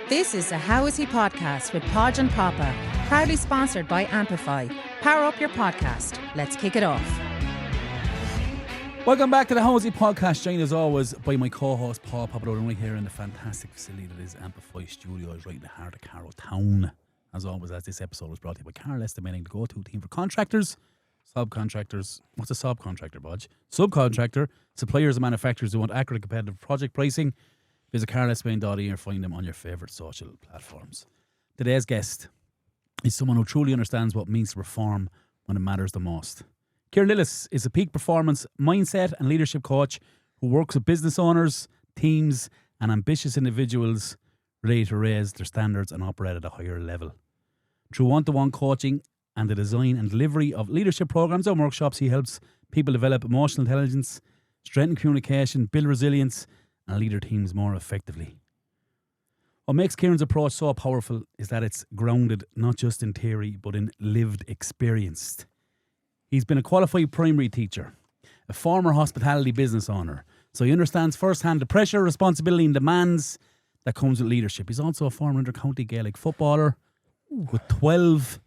This is a How Is He podcast with Podge and Popa, proudly sponsored by Amplify. Power up your podcast. Let's kick it off. Welcome back to the How Is He podcast, joined as always by my co-host Paul Popa, right here in the fantastic facility that is Amplify Studios right in the heart of Carrow Town. As always, as this episode was brought to you by Carl Estimating, the go-to team for contractors, subcontractors. What's a subcontractor, Podge? Subcontractor, suppliers and manufacturers who want accurate competitive project pricing. Visit carlestimating.ie or find them on your favourite social platforms. Today's guest is someone who truly understands what it means to perform when it matters the most. Kieran Lillis is a peak performance mindset and leadership coach who works with business owners, teams and ambitious individuals ready to raise their standards and operate at a higher level. Through one-to-one coaching and the design and delivery of leadership programs and workshops, he helps people develop emotional intelligence, strengthen communication, build resilience and lead their teams more effectively. What makes Kieran's approach so powerful is that it's grounded not just in theory but in lived experience. He's been a qualified primary teacher, a former hospitality business owner, so he understands firsthand the pressure, responsibility and demands that comes with leadership. He's also a former inter-county Gaelic footballer with 12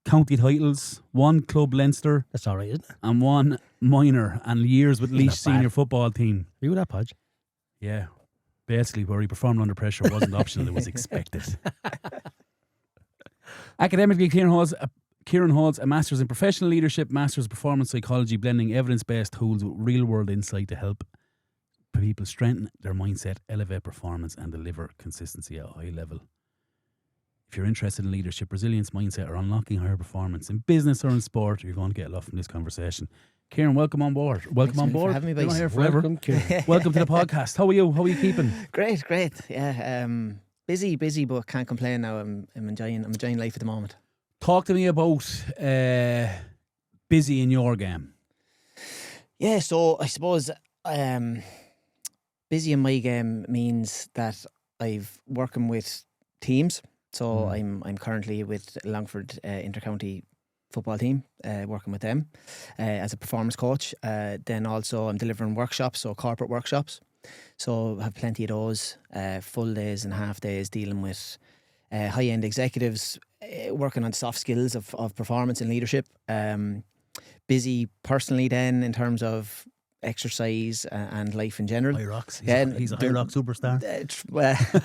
county titles, 1 club Leinster. That's all right, isn't it? And 1 minor, and years with Laois senior football team. Are you with that, Podge? Yeah. Basically, where he performed under pressure wasn't optional, it was expected. Academically, Kieran holds a Master's in Professional Leadership, Master's in Performance Psychology, blending evidence-based tools with real-world insight to help people strengthen their mindset, elevate performance and deliver consistency at a high level. If you're interested in leadership, resilience, mindset or unlocking higher performance in business or in sport, you're going to get a lot from this conversation. Kieran, welcome on board. Welcome on board. Having me, You're not here forever. Welcome, Kieran. Welcome to the podcast. How are you? How are you keeping? Great. Yeah, busy, but can't complain now. I'm enjoying life at the moment. Talk to me about busy in your game. Yeah, so I suppose busy in my game means that I've working with teams. So I'm currently with Longford Intercounty football team, working with them as a performance coach. Then also I'm delivering workshops, so corporate workshops. So I have plenty of those, full days and half days dealing with high-end executives, working on soft skills of performance and leadership. Busy personally then in terms of exercise and life in general. High rocks. He's a high rock superstar.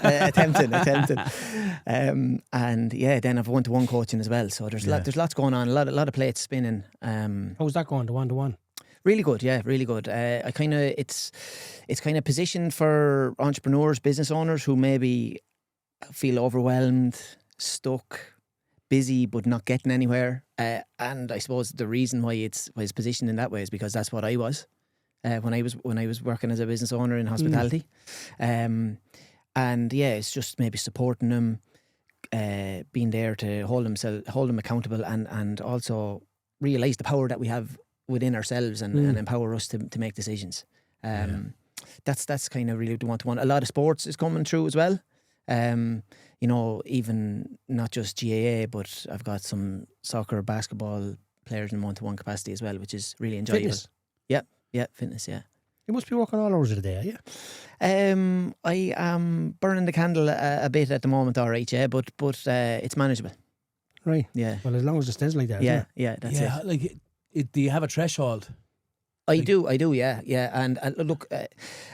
Attempting. And yeah, then I've one-to-one coaching as well. So there's lots going on. A lot of plates spinning. How's that going? The one-to-one. Really good. Yeah, really good. It's kind of positioned for entrepreneurs, business owners who maybe feel overwhelmed, stuck, busy, but not getting anywhere. And I suppose the reason why it's positioned in that way is because that's what I was. When I was working as a business owner in hospitality, and yeah, it's just maybe supporting them, being there to hold them accountable, and also realise the power that we have within ourselves and empower us to make decisions. That's kind of really the one-to-one. A lot of sports is coming through as well. Even not just GAA, but I've got some soccer, basketball players in one-to-one capacity as well, which is really enjoyable. Fitness. Yeah, fitness, yeah. You must be working all hours of the day, are you? I am burning the candle a bit at the moment, all right, yeah, but it's manageable. Right. Yeah. Well, as long as it stays like that, Yeah, isn't it? yeah, that's it. Like, do you have a threshold? I do, yeah. And look,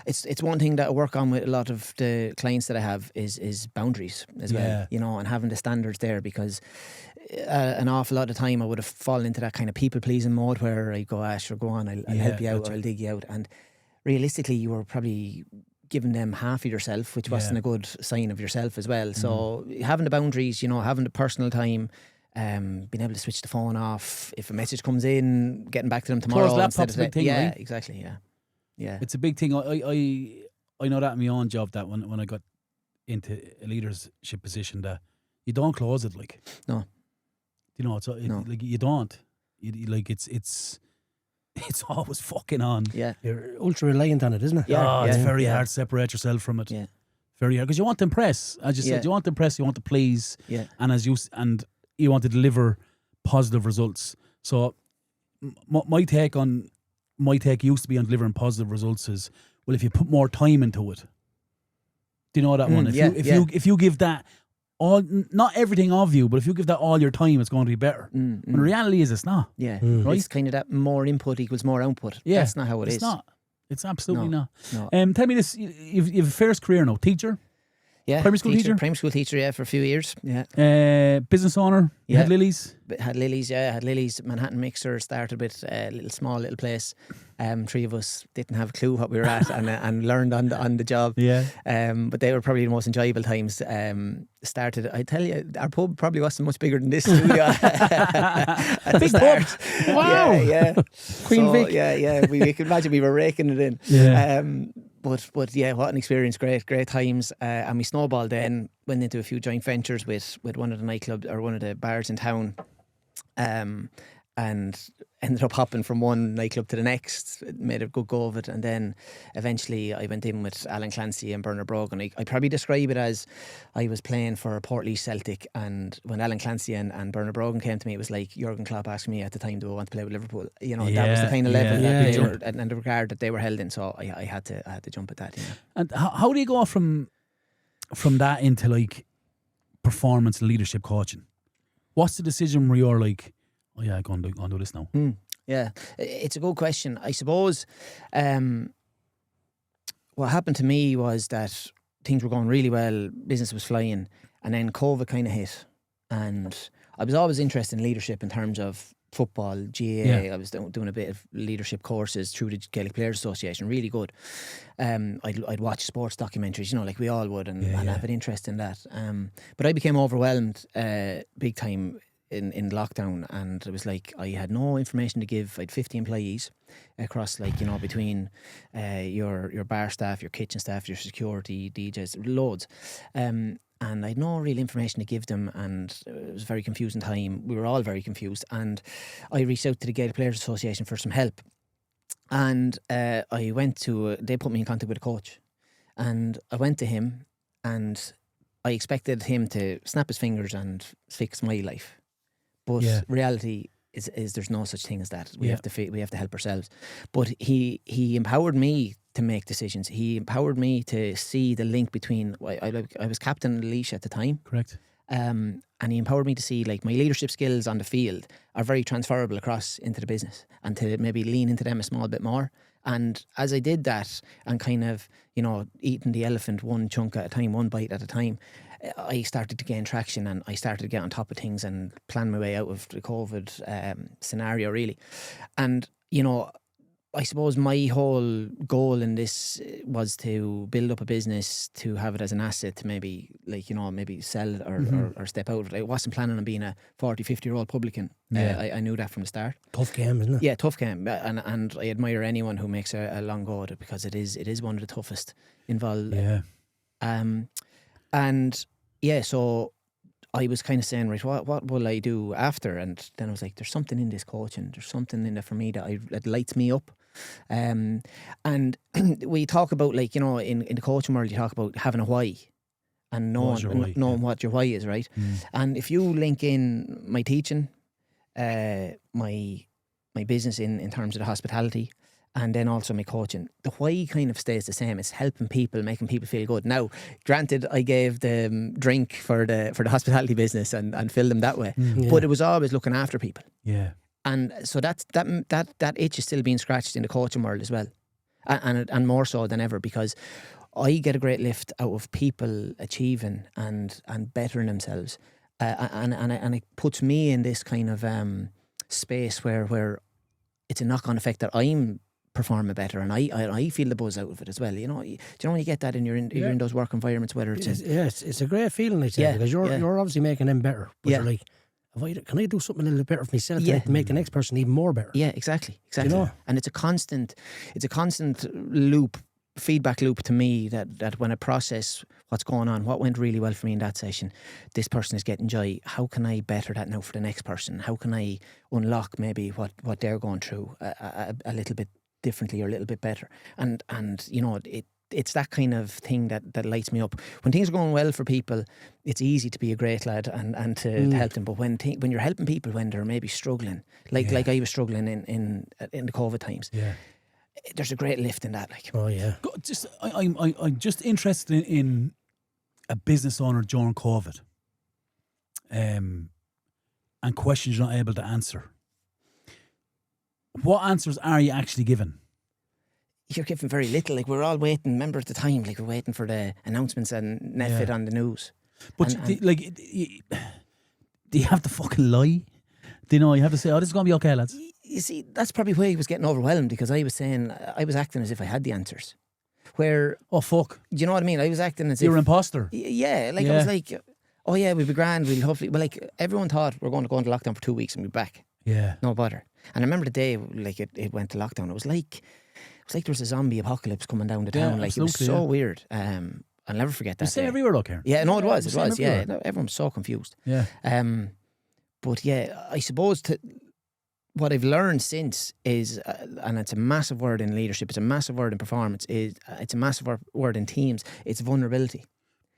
it's one thing that I work on with a lot of the clients that I have is boundaries as well, and having the standards there, because an awful lot of time I would have fallen into that kind of people pleasing mode where I go, sure, go on, I'll help you out, or I'll dig you out, and realistically you were probably giving them half of yourself, which wasn't a good sign of yourself as well. So having the boundaries, having the personal time. Being able to switch the phone off if a message comes in, getting back to them tomorrow. Close laptop's a big thing, yeah, right? Exactly, yeah. It's a big thing. I know that in my own job, that when I got into a leadership position, that you don't close it, like. No. No. Like you don't. It's always fucking on. Yeah. You're ultra reliant on it, isn't it? Yeah. It's very hard to separate yourself from it. Yeah. Very hard, because you want to impress. As you said, you want to impress, you want to please. Yeah. And you want to deliver positive results. So my take used to be on delivering positive results is, well, if you put more time into it, Do you know that one? If you give that all, not everything of you, but if you give that all your time, it's going to be better. When the reality is, it's not. Yeah, right. It's kind of that more input equals more output. Yeah, that's not how it is. It's not. It's absolutely not. No. Tell me this: you've a first career now, teacher. Yeah, primary school teacher. Primary school teacher, yeah, for a few years. Yeah. Business owner. You had Lillis. Had Lillis. Manhattan Mixer. Started with a little place. Three of us didn't have a clue what we were at, and learned on the job. Yeah. But they were probably the most enjoyable times. Started. I tell you, our pub probably wasn't much bigger than this studio. At Big the start. pub. Wow. Yeah. Queen Vic. Yeah. We could imagine we were raking it in. Yeah. But yeah, what an experience! Great times, and we snowballed. Then went into a few joint ventures with one of the nightclubs or one of the bars in town, and ended up hopping from one nightclub to the next. Made a good go of it, and then eventually I went in with Alan Clancy and Bernard Brogan. I probably describe it as I was playing for Portlaoise Celtic, and when Alan Clancy and Bernard Brogan came to me, it was like Jurgen Klopp asked me at the time, do I want to play with Liverpool? You know, that was the kind of level and the regard that they were held in. So I had to jump at that. You know. And how do you go from that into like performance leadership coaching? What's the decision where you're like, oh yeah, I'm going to do this now? Yeah, it's a good question. I suppose what happened to me was that things were going really well, business was flying, and then COVID kind of hit. And I was always interested in leadership in terms of football, GAA. Yeah. I was doing a bit of leadership courses through the Gaelic Players Association, really good. I'd watch sports documentaries, you know, like we all would, and have an interest in that. But I became overwhelmed big time in lockdown, and it was like I had no information to give. I had 50 employees across, like, you know, between your bar staff, your kitchen staff, your security, DJs, loads. And I had no real information to give them, and it was a very confusing time. We were all very confused, and I reached out to the Gaelic Players Association for some help. And I went to, they put me in contact with a coach, and I went to him, and I expected him to snap his fingers and fix my life. But reality is there's no such thing as that. We have to help ourselves. But he empowered me to make decisions. He empowered me to see the link between. I was captain of Laois at the time. Correct. And he empowered me to see, like, my leadership skills on the field are very transferable across into the business, and to maybe lean into them a small bit more. And as I did that, and kind of, you know, eating the elephant one chunk at a time, one bite at a time, I started to gain traction, and I started to get on top of things and plan my way out of the COVID scenario, really. And, you know, I suppose my whole goal in this was to build up a business, to have it as an asset, to maybe, like, you know, maybe sell it or step out of it. I wasn't planning on being a 40, 50-year-old publican. I knew that from the start. Tough game, isn't it? Yeah, tough game. And I admire anyone who makes a long go at it, because it is one of the toughest involved. Yeah. And yeah, so I was kind of saying, right, what will I do after? And then I was like, there's something in this coaching. There's something in there for me that lights me up. And we talk about, like, you know, in the coaching world, you talk about having a why and knowing what your why is, right? And if you link in my teaching, my business in terms of the hospitality, and then also my coaching, the why kind of stays the same. It's helping people, making people feel good. Now, granted, I gave them drink for the hospitality business and filled them that way, but it was always looking after people. Yeah. And so that itch is still being scratched in the coaching world as well, and more so than ever, because I get a great lift out of people achieving and bettering themselves, and it puts me in this kind of space where it's a knock-on effect that I'm performing better, and I feel the buzz out of it as well. You know, do you know when you get that in you're in those work environments, whether it's it's a great feeling, I'd say, because you're obviously making them better. But you're like, can I do something a little bit better for myself to make the next person even more better? Yeah, exactly. You know? And it's a constant loop, feedback loop to me, that when I process what's going on, what went really well for me in that session, this person is getting joy. How can I better that now for the next person? How can I unlock maybe what they're going through a little bit differently or a little bit better? And you know, it's that kind of thing that lights me up. When things are going well for people, it's easy to be a great lad and to help them. But when you're helping people when they're maybe struggling, like I was struggling in the COVID times, there's a great lift in that. Like, oh yeah. I'm just interested in a business owner during COVID, and questions you're not able to answer, what answers are you actually given? You're given very little. Like, we're all waiting. Remember at the time, like, we're waiting for the announcements and Netflix on the news. But do you have to fucking lie? Do you know, you have to say, oh, this is going to be okay, lads? You see, that's probably why he was getting overwhelmed, because I was saying, I was acting as if I had the answers. Where... Oh, fuck. Do you know what I mean? I was acting as if... You're an imposter. Yeah, like, I was like, oh yeah, we'll be grand, we'll hopefully... But like, everyone thought we're going to go into lockdown for 2 weeks and be back. Yeah. No bother. And I remember the day, like, it went to lockdown. It was like there was a zombie apocalypse coming down the town. Like, it was so weird. I'll never forget that. You say everywhere, though, Kieran. Yeah, no, it was. Yeah, no, everyone was so confused. Yeah. But yeah, I suppose what I've learned since is, and it's a massive word in leadership, it's a massive word in performance, it's a massive word in teams, it's vulnerability,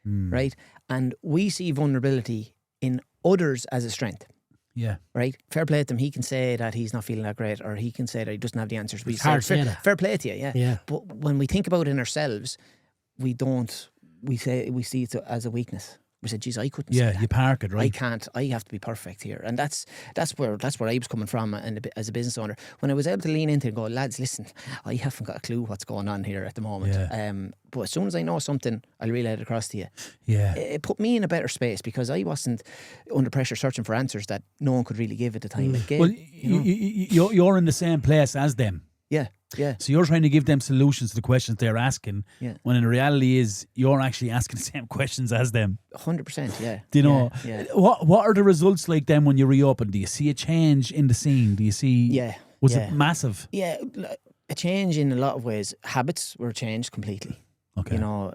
right? And we see vulnerability in others as a strength. Yeah. Right? Fair play to him. He can say that he's not feeling that great, or he can say that he doesn't have the answers. It's hard to say that. Fair play to you, Yeah. But when we think about it in ourselves, we don't. We see it as a weakness. We said, geez, I couldn't say that. Yeah, you park it, right? I can't. I have to be perfect here. And that's where I was coming from as a business owner. When I was able to lean into it and go, lads, listen, I haven't got a clue what's going on here at the moment. Yeah. But as soon as I know something, I'll relay it across to you. Yeah. It put me in a better space, because I wasn't under pressure searching for answers that no one could really give at the time. Like, Well, you're in the same place as them. Yeah. Yeah. So you're trying to give them solutions to the questions they're asking, when in reality is you're actually asking the same questions as them. 100%, yeah. Do you know? Yeah. What are the results like then when you reopen? Do you see a change in the scene? Do you see? Yeah. Was it massive? Yeah, a change in a lot of ways. Habits were changed completely. Okay. You know,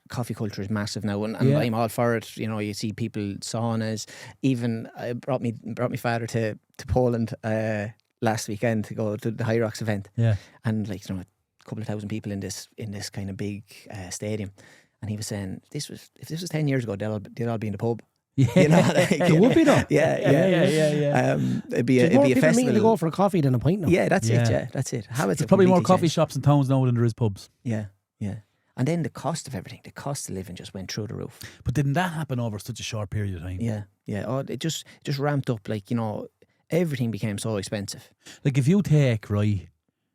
coffee culture is massive now, and I'm all for it. You know, you see people saunas. Even I brought me father to Poland last weekend to go to the High Rocks event. Yeah. And like, you know, a couple of thousand people in this kind of big stadium, and he was saying if this was 10 years ago, they'd all be in the pub. Yeah, you know, like, it would be though. Yeah. It'd be a festival. Meeting to go for a coffee than a pint now. Yeah, that's it. Yeah, that's it. There's probably more coffee shops in towns now than there is pubs. Yeah. And then the cost of everything, the cost of living just went through the roof. But didn't that happen over such a short period of time? Yeah. Oh, it just ramped up. Like, you know, everything became so expensive. Like, if you take, right,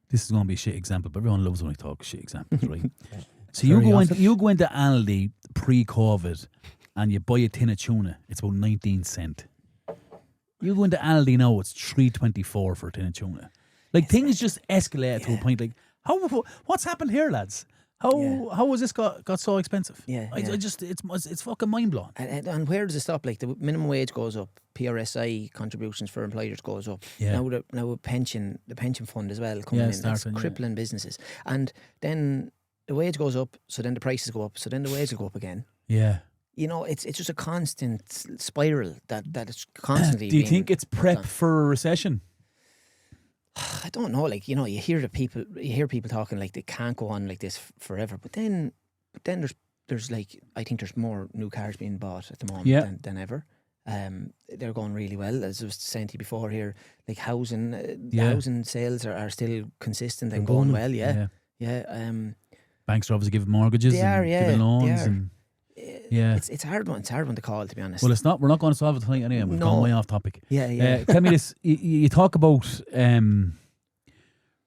this is going to be a shit example, but everyone loves when I talk shit examples, right? So you go into Aldi pre-COVID and you buy a tin of tuna, it's about 19 cents. You go into Aldi now, it's $3.24 for a tin of tuna. Like, things just escalate to a point. Like, what's happened here, lads? How has this got so expensive? It's fucking mind blowing. And where does it stop? Like, the minimum wage goes up, PRSI contributions for employers goes up. Yeah. Now the pension fund as well coming in. That's crippling businesses. And then the wage goes up, so then the prices go up, so then the wage will go up again. Yeah. You know, it's just a constant spiral that it's constantly. Do you think it's prep for a recession? I don't know. Like, you know, you hear people talking like they can't go on like this forever. But then there's like, I think there's more new cars being bought at the moment than ever. They're going really well. As I was saying to you before here, like housing sales are still consistent and going well. Yeah. Banks are obviously giving mortgages. They are, giving loans. And it's a hard one. It's a hard one to call, to be honest. Well, it's not. We're not going to solve it tonight anyway. We've gone way off topic. Yeah. Tell me this. You talk about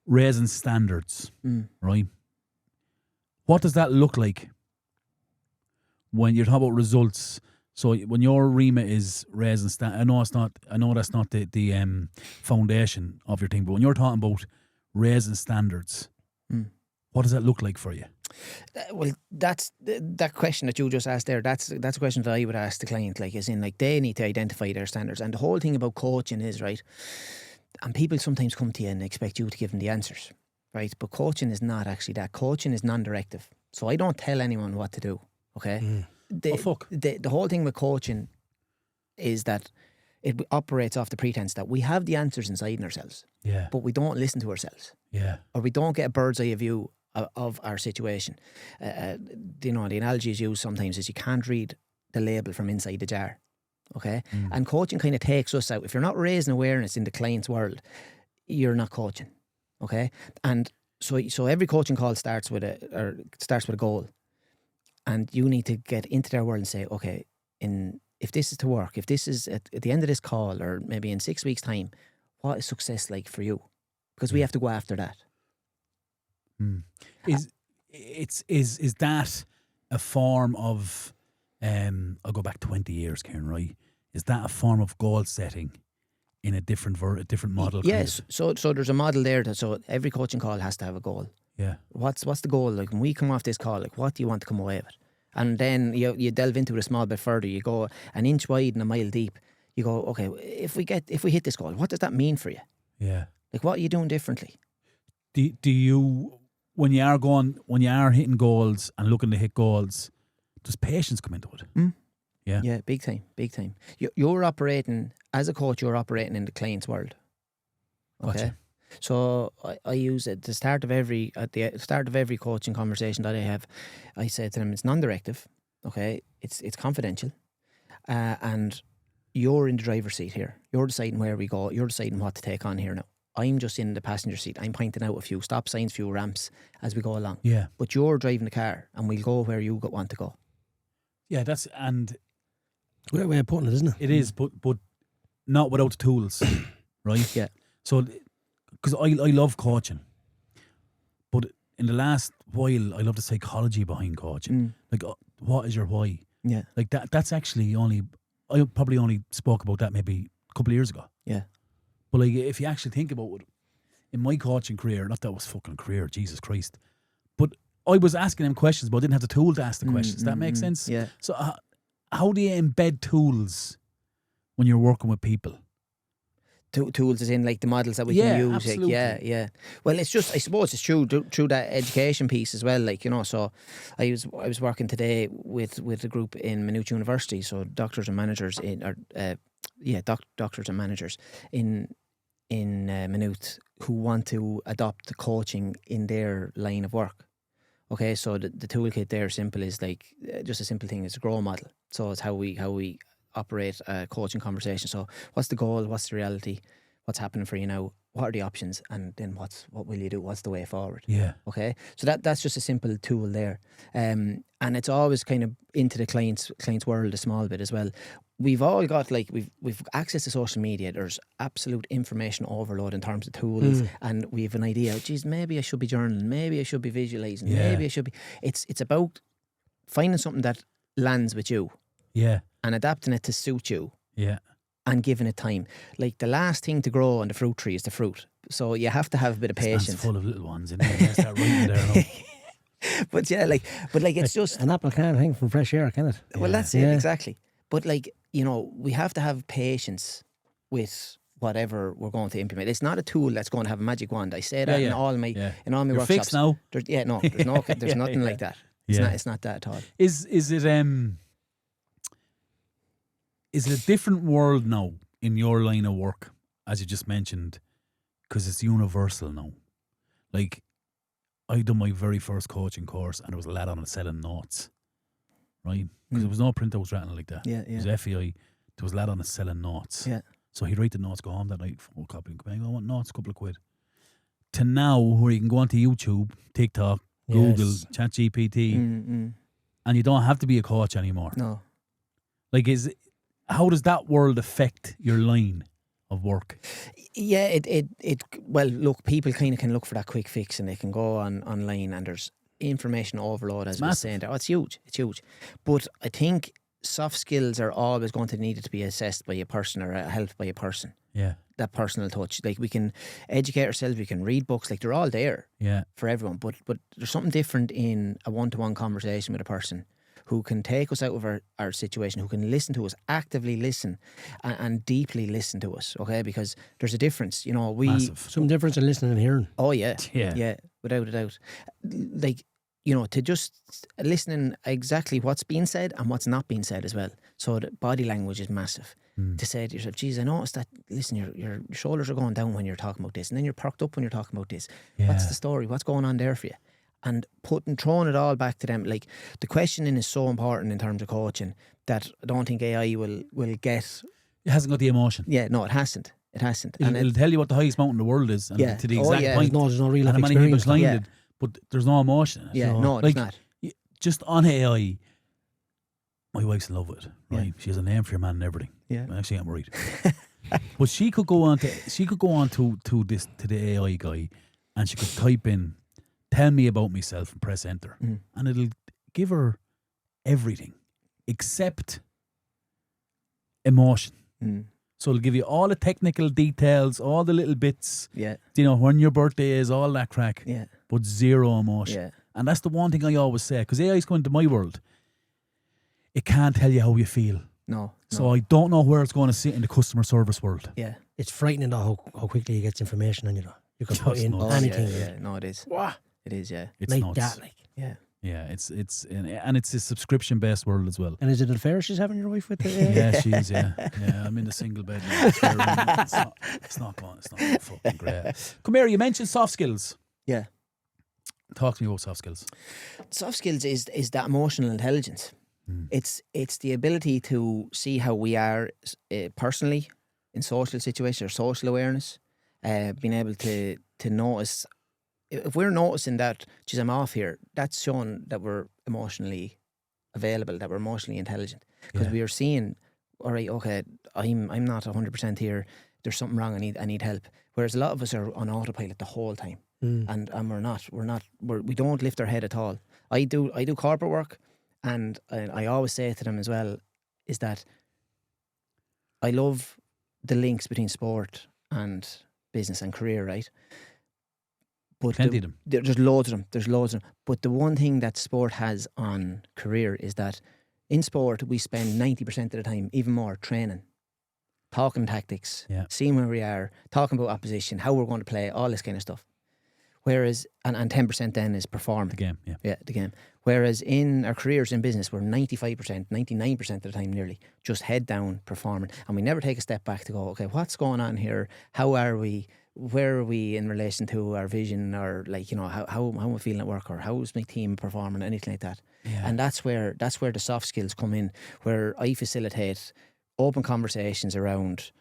raising standards, right? What does that look like when you're talking about results? So when your remit is raising standards, I know that's not the foundation of your thing, but when you're talking about raising standards, what does that look like for you? Well, that's that question that you just asked there. That's a question that I would ask the client. Like, as in, like, they need to identify their standards. And the whole thing about coaching is, right, and people sometimes come to you and expect you to give them the answers, right? But coaching is not actually that. Coaching is non-directive. So I don't tell anyone what to do. Okay. The whole thing with coaching is that it operates off the pretense that we have the answers inside ourselves. Yeah. But we don't listen to ourselves. Yeah. Or we don't get a bird's eye view of our situation. You know, the analogy is used sometimes is you can't read the label from inside the jar. Okay? And coaching kind of takes us out. If you're not raising awareness in the client's world, you're not coaching. Okay? And so every coaching call starts with a goal. And you need to get into their world and say, okay, if this is to work, if this is at the end of this call, or maybe in 6 weeks' time, what is success like for you? Because we have to go after that. Is that a form of? I'll go back 20 years, Kieran. Right? Is that a form of goal setting in a different model? Yes. So there's a model there. So every coaching call has to have a goal. Yeah. What's the goal? Like when we come off this call, like what do you want to come away with? And then you delve into it a small bit further. You go an inch wide and a mile deep. You go, okay, if we hit this goal, what does that mean for you? Yeah. Like what are you doing differently? Do you when you are hitting goals and looking to hit goals, does patience come into it? Yeah. Yeah, big time. You're operating as a coach. You're operating in the client's world. Okay. Gotcha. So I use at the start of every coaching conversation that I have, I say to them, it's non-directive. Okay, it's confidential, and you're in the driver's seat here. You're deciding where we go. You're deciding what to take on here now. I'm just in the passenger seat. I'm pointing out a few stop signs, few ramps as we go along. Yeah. But you're driving the car, and we'll go where you want to go. Yeah, that's great way of putting it, isn't it? It is, but not without the tools, right? Yeah. So, because I love coaching, but in the last while, I love the psychology behind coaching. Like, what is your why? Yeah. Like that's actually I probably only spoke about that maybe a couple of years ago. Yeah. But like, if you actually think about it, in my coaching career, not that was fucking career, Jesus Christ, but I was asking them questions, but I didn't have the tool to ask the questions. That makes sense? Yeah. So how do you embed tools when you're working with people? Tools as in like the models that we can use. Absolutely. Like, yeah. Well, it's just, I suppose it's through that education piece as well. Like, you know, so I was working today with a group in Maynooth University. So doctors and managers doctors and managers in Maynooth who want to adopt the coaching in their line of work. Okay, so the toolkit there simple is like just a simple thing. It's a grow model. So it's how we operate a coaching conversation. So what's the goal? What's the reality? What's happening for you now? What are the options? And then what will you do? What's the way forward? Yeah. Okay. So that's just a simple tool there. And it's always kind of into the client's world a small bit as well. We've all got like we've access to social media. There's absolute information overload in terms of tools, and we have an idea. Geez, maybe I should be journaling. Maybe I should be visualizing. Yeah. Maybe I should be. It's about finding something that lands with you. Yeah. And adapting it to suit you. Yeah. And giving it time. Like the last thing to grow on the fruit tree is the fruit. So you have to have a bit of patience. It's full of little ones, and you start writing there. No? But it's just an apple can't hang from fresh air, can it? Well, that's it exactly. But like, you know, we have to have patience with whatever we're going to implement. It's not a tool that's going to have a magic wand. I say that in all my You're workshops. fixed now. There's nothing like that. It's not that at all. Is it a different world now in your line of work, as you just mentioned, because it's universal now? Like, I done my very first coaching course, and there was a lad on it selling notes, right? Because there was no printouts written like that. Yeah. It was FEI. There was a lad on it selling notes. Yeah. So he'd write the notes, go home that night, photocopy, and come back. I want notes, a couple of quid. To now, where you can go onto YouTube, TikTok, Google, ChatGPT, and you don't have to be a coach anymore. No. Like, how does that world affect your line of work? Yeah, well, look, people kind of can look for that quick fix, and they can go online, and there's information overload, as we were saying there. Oh, it's huge. But I think soft skills are always going to need to be assessed by a person or helped by a person. Yeah. That personal touch. Like, we can educate ourselves, we can read books, like they're all there for everyone. But there's something different in a one-to-one conversation with a person who can take us out of our situation, who can listen to us, actively listen and deeply listen to us, okay? Because there's a difference, you know. Massive. Some difference in listening and hearing. Oh, yeah, without a doubt. Like, you know, to just listening exactly what's being said and what's not being said as well. So the body language is massive. To say to yourself, geez, I noticed that, listen, your shoulders are going down when you're talking about this, and then you're perked up when you're talking about this. Yeah. What's the story? What's going on there for you? And throwing it all back to them. Like, the questioning is so important in terms of coaching that I don't think AI will get. It hasn't got the emotion. Yeah, no, it hasn't. It'll tell you what the highest mountain in the world is, and to the exact point. There's no real and life many people experience. climbed it, but there's no emotion in it. Yeah, so, no, like, it's not. just on AI, my wife's in love with it, right? Yeah. She has a name for your man and everything. Yeah. Actually, I'm worried. But she could go on to the AI guy, and she could type in, "Tell me about myself," and press enter, and it'll give her everything except emotion. So it'll give you all the technical details, all the little bits. Yeah. You know, when your birthday is, all that crack. Yeah. But zero emotion. Yeah. And that's the one thing I always say, because AI is going to my world. It can't tell you how you feel. No. So I don't know where it's going to sit in the customer service world. Yeah. It's frightening though how quickly he gets information on you though. You can put in nuts. anything. Yeah. No, it is. Wow. It is, yeah. It's Like nuts. that, like. Yeah. Yeah, it's a subscription-based world as well. And is it an affair she's having, your wife, with the Yeah, she is, yeah. Yeah, I'm in the single bed. It's not going fucking great. Come here, you mentioned soft skills. Yeah. Talk to me about soft skills. Soft skills is that emotional intelligence. It's the ability to see how we are personally in social situations, or social awareness, being able to notice. If we're noticing that, geez, I'm off here, that's showing that we're emotionally available, that we're emotionally intelligent. Because we are seeing, all right, okay, I'm not 100% here. There's something wrong. I need help. Whereas a lot of us are on autopilot the whole time, and we don't lift our head at all. I do corporate work, and I always say to them as well, is that I love the links between sport and business and career, right? But Plenty of them. There's loads of them. But the one thing that sport has on career is that in sport we spend 90% of the time, even more, training, talking tactics, seeing where we are, talking about opposition, how we're going to play, all this kind of stuff. Whereas, and 10% then is performing. The game, Yeah, the game. Whereas in our careers in business, we're 95%, 99% of the time nearly, just head down, performing. And we never take a step back to go, okay, what's going on here? How are we? Where are we in relation to our vision, or like, you know, how am I feeling at work, or how's my team performing, anything like that. Yeah. And that's where the soft skills come in, where I facilitate open conversations around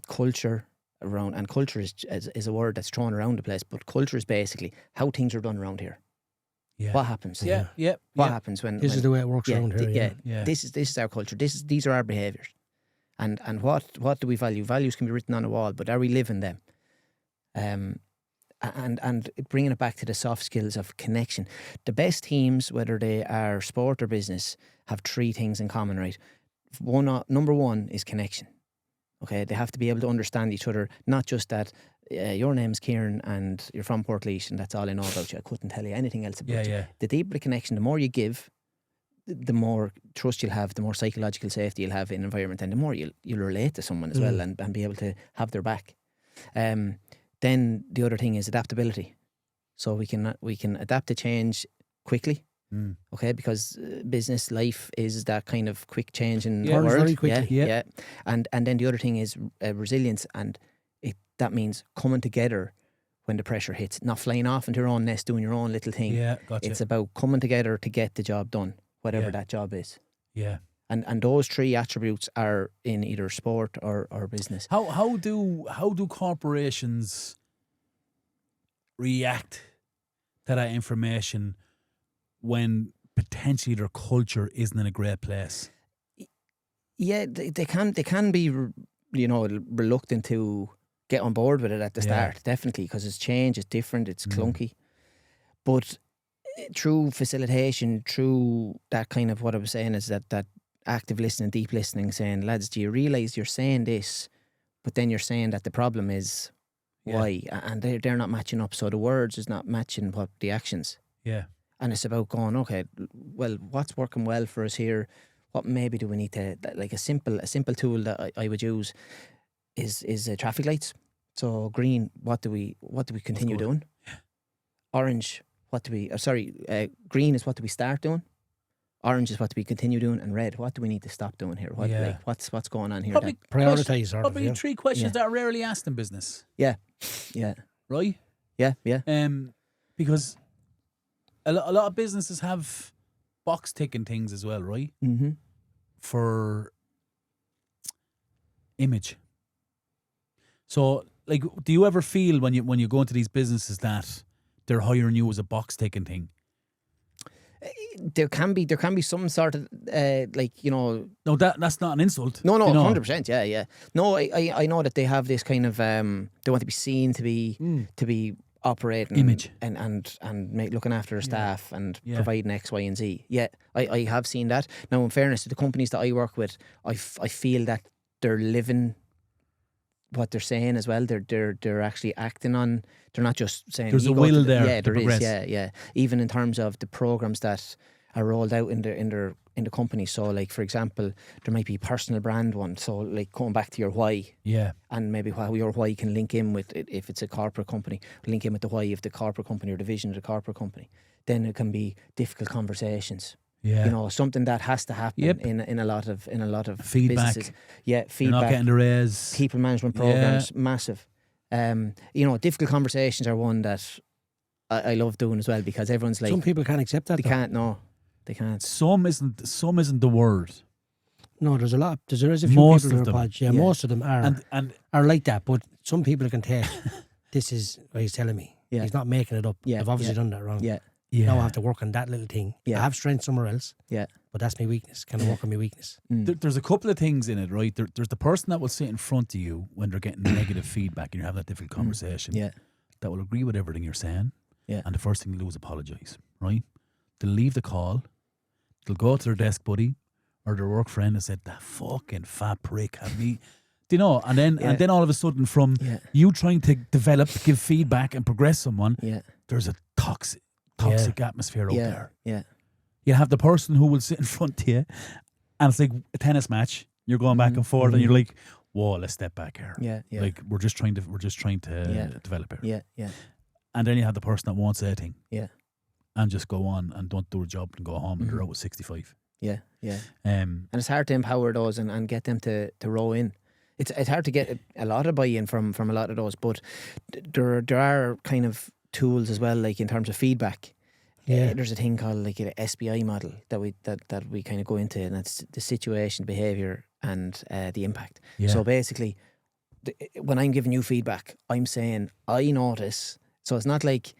culture, and culture is a word that's thrown around the place, but culture is basically how things are done around here. Yeah. What happens? What happens when This is the way it works around here. Yeah. This is our culture. These are our behaviours. And what do we value? Values can be written on a wall, but are we living them? And bringing it back to the soft skills of connection. The best teams, whether they are sport or business, have three things in common, right? Number one is connection. Okay, they have to be able to understand each other, not just that your name's Kieran and you're from Portlaoise and that's all I know about you. I couldn't tell you anything else about you. The deeper the connection, the more you give, the more trust you'll have, the more psychological safety you'll have in an environment, and the more you'll relate to someone as well, and be able to have their back. Then the other thing is adaptability. So we can adapt to change quickly. Okay, because business life is that kind of quick change in the world. Very quickly. Yeah. And then the other thing is resilience, and that means coming together when the pressure hits, not flying off into your own nest doing your own little thing. Yeah, gotcha. It's about coming together to get the job done, whatever that job is. Yeah. And those three attributes are in either sport or business. How do corporations react to that information when potentially their culture isn't in a great place? Yeah, they can be, reluctant to get on board with it at the start, definitely, because it's change, it's different, it's clunky. But through facilitation, through that kind of, what I was saying is that active listening, deep listening, saying, lads, do you realise you're saying this, but then you're saying that the problem is why? And they're not matching up, so the words is not matching what the actions. Yeah. And it's about going, okay, well, what's working well for us here? What maybe do we need to, like a simple tool that I would use is traffic lights. So green, what do we continue doing? Orange, green is what do we start doing? Orange is what do we continue doing? And red, what do we need to stop doing here? What's going on here? Prioritise. Probably three questions that are rarely asked in business. Yeah. Right? Yeah. Because a lot of businesses have box ticking things as well, right? Mm-hmm. For image. So, like, do you ever feel when you go into these businesses that they're hiring you as a box ticking thing? there can be some sort of like, you know. No, that's not an insult. No, you know. 100%. Yeah. No, I know that they have this kind of they want to be seen to be operating image and looking after their staff and providing X, Y, and Z. Yeah, I have seen that. Now, in fairness to the companies that I work with, I feel that they're living what they're saying as well. They're actually acting on. They're not just saying. There's a will there. Yeah, there progress. is. Yeah. Even in terms of the programs that are rolled out in the company. So, like, for example, there might be personal brand one. So, like, going back to your why. Yeah. And maybe how your why can link in with it if it's a corporate company, link in with the why of the corporate company or the vision of the corporate company. Then it can be difficult conversations. Yeah. You know, something that has to happen in a lot of feedback. businesses. Yeah, feedback. You're not getting the raise. People management programs, massive. You know, difficult conversations are one that I love doing as well, because everyone's like, some people can't accept that. They can't. No, they can't. Some isn't the word. No, there's a lot. There is a few Most people of who are them. Podge. Yeah, most of them are and are like that. But some people can take this is what he's telling me. Yeah. He's not making it up. Yeah, I've obviously done that wrong. Yeah. yeah. Now I have to work on that little thing. Yeah. I have strength somewhere else. Yeah. But that's my weakness. Can I work on my weakness? There's a couple of things in it, right? There's the person that will sit in front of you when they're getting negative feedback and you're having that difficult conversation. Yeah. That will agree with everything you're saying. Yeah. And the first thing they'll do is apologise, right? They'll leave the call. They'll go to their desk buddy or their work friend and say, "That fucking fat prick had me." Do you know? And then all of a sudden, from you trying to develop, give feedback and progress someone, there's a toxic atmosphere out there. Yeah. You have the person who will sit in front of you, and it's like a tennis match. You're going back and forth, and you're like, "Whoa, let's step back here." Yeah. Like we're just trying to develop here. Yeah. And then you have the person that won't say a thing. Yeah. And just go on and don't do the job and go home and they're out with 65. Yeah. And it's hard to empower those and get them to row in. It's hard to get a lot of buy-in from a lot of those, but there are kind of tools as well, like in terms of feedback. Yeah. There's a thing called like an SBI model that we kind of go into, and that's the situation, behaviour, and the impact. Yeah. So basically, when I'm giving you feedback, I'm saying I notice. So it's not like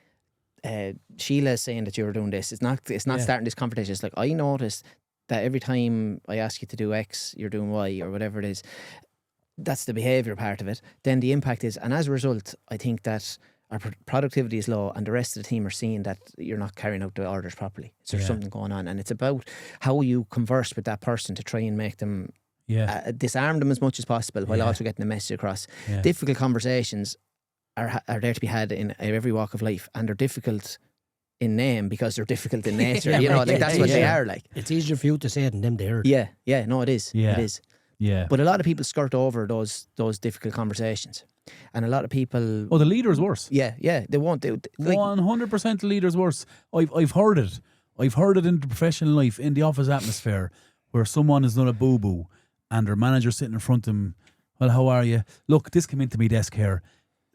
Sheila's saying that you're doing this. It's not starting this conversation. It's like, I notice that every time I ask you to do X, you're doing Y or whatever it is. That's the behaviour part of it. Then the impact is, and as a result, I think that our productivity is low, and the rest of the team are seeing that you're not carrying out the orders properly. So there's something going on, and it's about how you converse with that person to try and make them disarm them as much as possible while also getting the message across. Yeah. Difficult conversations are there to be had in every walk of life, and they're difficult in name because they're difficult in nature. That's what they are like. It's easier for you to say it than them to hear it. Yeah, no, it is. Yeah. It is. Yeah. But a lot of people skirt over those difficult conversations, and a lot of people. Oh, the leader's worse. Yeah, they won't. 100% the leader's worse. I've heard it. I've heard it in the professional life, in the office atmosphere, where someone has done a boo-boo and their manager sitting in front of them. Well, how are you? Look, this came into my desk here.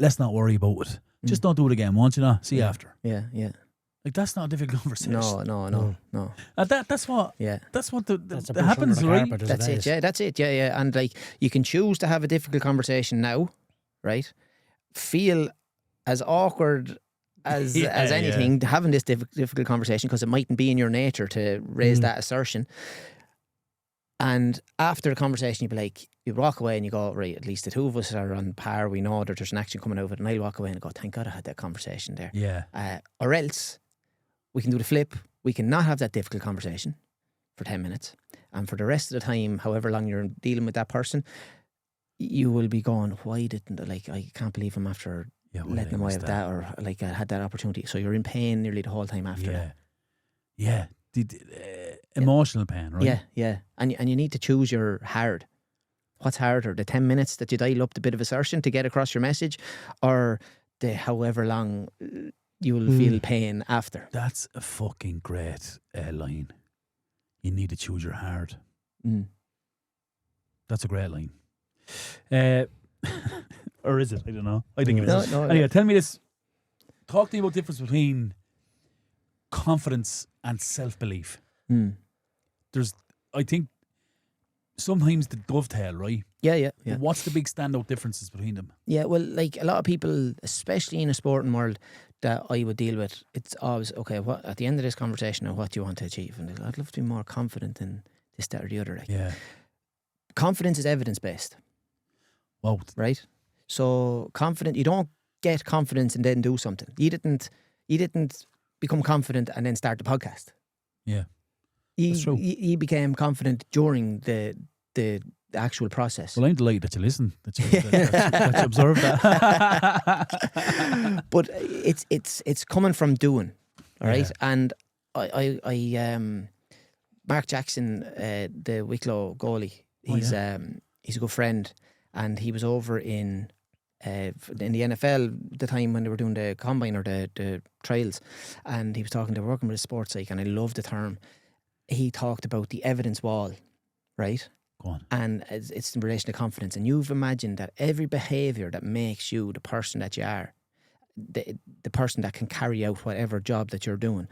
Let's not worry about it. Just don't do it again, won't you? Know? See you after. Yeah. Like, that's not a difficult conversation. No. That's what. Yeah. That's what That's that happens, right? That's it. Yeah, that's it. Yeah. And like, you can choose to have a difficult conversation now, right? Feel as awkward as anything having this difficult conversation, because it mightn't be in your nature to raise that assertion. And after the conversation, you'd be like, you walk away and you go, right, at least the two of us are on par. We know that there's an action coming out of it. And I'll walk away and go, thank God I had that conversation there. Yeah. Or else we can do the flip. We can not have that difficult conversation for 10 minutes. And for the rest of the time, however long you're dealing with that person, you will be going, why didn't, like, I can't believe I'm after letting them away with that, or like I had that opportunity. So you're in pain nearly the whole time after that. Yeah. Emotional pain, right? Yeah. And you need to choose your hard. What's harder, the 10 minutes that you dial up the bit of assertion to get across your message, or the however long you will feel pain after? That's a fucking great line. You need to choose your hard. That's a great line. Or is it? I don't know. I think it is. No, anyway, tell me this. Talk to me about the difference between confidence and self-belief. There's, I think, sometimes the dovetail, right? Yeah. What's the big standout differences between them? Yeah, well, like a lot of people, especially in a sporting world, that I would deal with, it's always, okay, what at the end of this conversation, now what do you want to achieve? And I'd love to be more confident in this, that, or the other. Like. Yeah. Confidence is evidence-based. Wow. Right? So confident, you don't get confidence and then do something. You didn't become confident and then start the podcast. Yeah. That's true. You became confident during the actual process. Well, I'm delighted that you listen, that you observe that. But it's coming from doing, all right? Yeah. And I Mark Jackson, the Wicklow goalie, he's a good friend, and he was over in the NFL the time when they were doing the combine or the trials, and he was working with a sports psych, and I love the term. He talked about the evidence wall, right? Go on. And it's in relation to confidence. And you've imagined that every behaviour that makes you the person that you are, the person that can carry out whatever job that you're doing,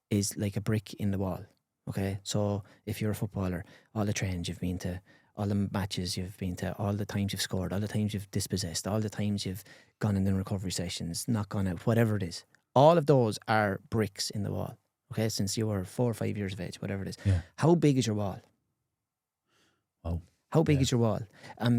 is like a brick in the wall. Okay? So if you're a footballer, all the trainings you've been to, all the matches you've been to, all the times you've scored, all the times you've dispossessed, all the times you've gone in the recovery sessions, not gone out, whatever it is, all of those are bricks in the wall. Okay, since you were 4 or 5 years of age, whatever it is. Yeah. How big is your wall? Oh. How big is your wall?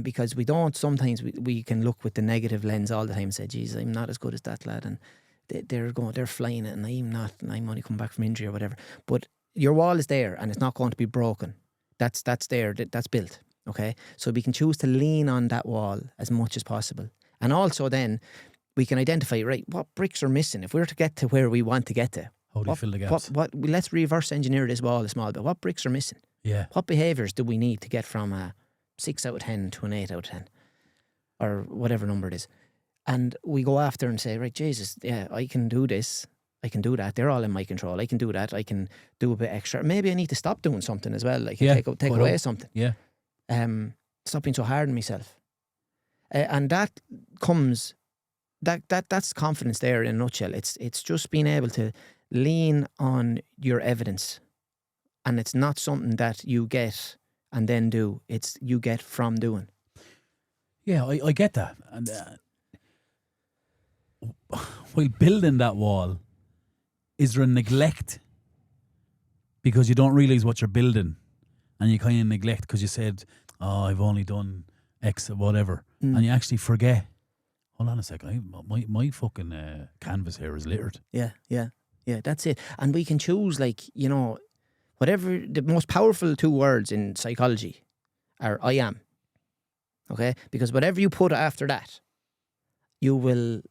Because sometimes we can look with the negative lens all the time and say, geez, I'm not as good as that lad, and they're flying it, and I'm not, and I'm only come back from injury or whatever. But your wall is there, and it's not going to be broken. That's there, that's built. Okay? So we can choose to lean on that wall as much as possible. And also then we can identify, right, what bricks are missing if we're to get to where we want to get to. How do you fill the gaps? Let's reverse engineer this wall a small bit. What bricks are missing? Yeah. What behaviours do we need to get from a 6 out of 10 to an 8 out of 10? Or whatever number it is. And we go after and say, right, Jesus, yeah, I can do this. I can do that. They're all in my control. I can do that. I can do a bit extra. Maybe I need to stop doing something as well. Like take away something. Yeah. Stop being so hard on myself. And that comes, that's confidence there in a nutshell. It's just being able to lean on your evidence, and it's not something that you get and then do. It's you get from doing. Yeah, I get that. And while building that wall, is there a neglect because you don't realise what you're building, and you kind of neglect because you said, "Oh, I've only done X or whatever," and you actually forget. Hold on a second, my fucking canvas here is littered. Yeah, that's it. And we can choose, whatever the most powerful 2 words in psychology are I am. Okay? Because whatever you put after that, you will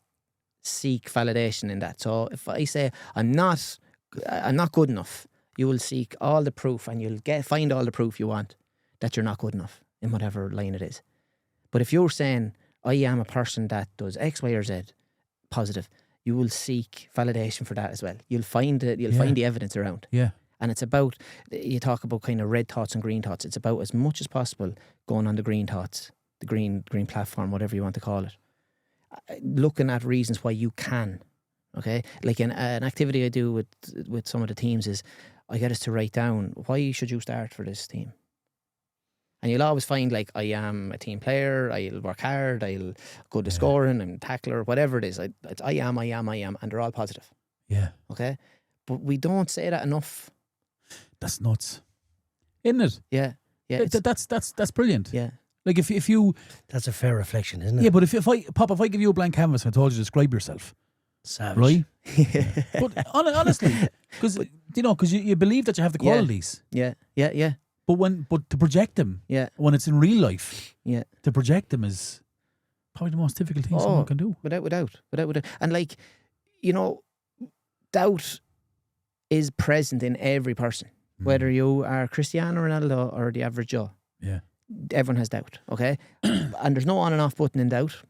seek validation in that. So if I say I'm not good enough, you will seek all the proof, and you'll find all the proof you want that you're not good enough in whatever line it is. But if you're saying I am a person that does X, Y, or Z positive, you will seek validation for that as well. You'll find find the evidence around. Yeah. And it's about, you talk about kind of red thoughts and green thoughts. It's about as much as possible going on the green thoughts, the green platform, whatever you want to call it. Looking at reasons why you can. Okay? Like an activity I do with some of the teams is I get us to write down, why should you start for this team? And you'll always find, I am a team player, I'll work hard, I'll go to scoring, I'm a tackler, whatever it is. I am, and they're all positive. Yeah. Okay? But we don't say that enough. That's nuts. Isn't it? Yeah. That's brilliant. Yeah. Like if you... That's a fair reflection, isn't it? Yeah, but if I give you a blank canvas and I told you to describe yourself. Savage. Right? Yeah. But honestly, because you believe that you have the qualities. Yeah. But to project them, when it's in real life, to project them is probably the most difficult thing someone can do. Without doubt. And doubt is present in every person, whether you are Cristiano Ronaldo or the average Joe. Yeah. Everyone has doubt, okay? And there's no on and off button in doubt.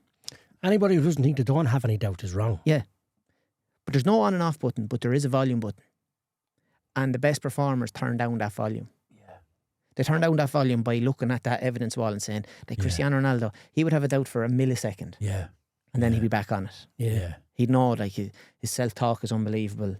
Anybody who doesn't think they don't have any doubt is wrong. Yeah. But there's no on and off button, but there is a volume button. And the best performers turn down that volume. They turn down that volume by looking at that evidence wall and saying, Cristiano Ronaldo, he would have a doubt for a millisecond. Yeah. And then he'd be back on it. Yeah. He'd know, his self-talk is unbelievable.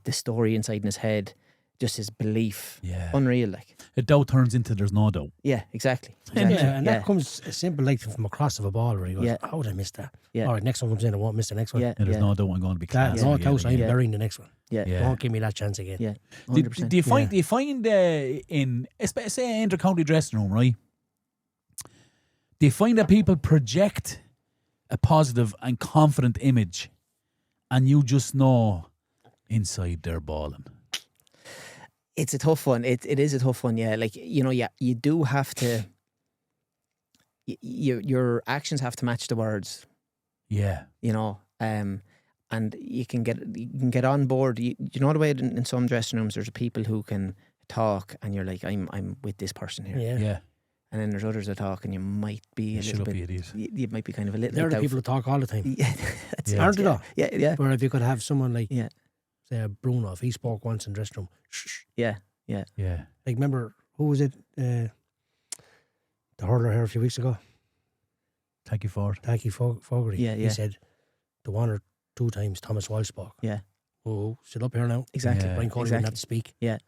The story inside in his head, just his belief. Yeah. Unreal, A doubt turns into there's no doubt. Yeah, exactly. And that comes simple, like from a cross of a ball where he goes, how would I miss that? Yeah. All right, next one comes in, I won't miss the next one. Yeah, There's no doubt I'm going to be class. No doubt I'm burying the next one. Yeah. Don't give me that chance again. Yeah. Do 100%. you find in, say, inter-county dressing room, right? Do you find that people project a positive and confident image, and you just know inside they're balling? It's a tough one. It is a tough one. Yeah, like you do have to. Your actions have to match the words. Yeah. And you can get on board. You know the way in some dressing rooms there's people who can talk, and you're like, I'm with this person here. Yeah. And then there's others that talk, and you might be a little bit. Idiot. You might be kind of a little. They're bit the people who talk all the time. Yeah, that's it. Aren't they though? Yeah. Where if you could have someone like, Yeah. say, Bruno, if he spoke once in the dressing room, shh. Yeah. Yeah. Like, remember, who was it? The hurler here a few weeks ago? Thank you for it. Taki Fogarty. Yeah. He said the one or two times Thomas Walsh spoke. Yeah. Oh, sit up here now. Exactly. Yeah. Brian Cody didn't have to speak. Yeah.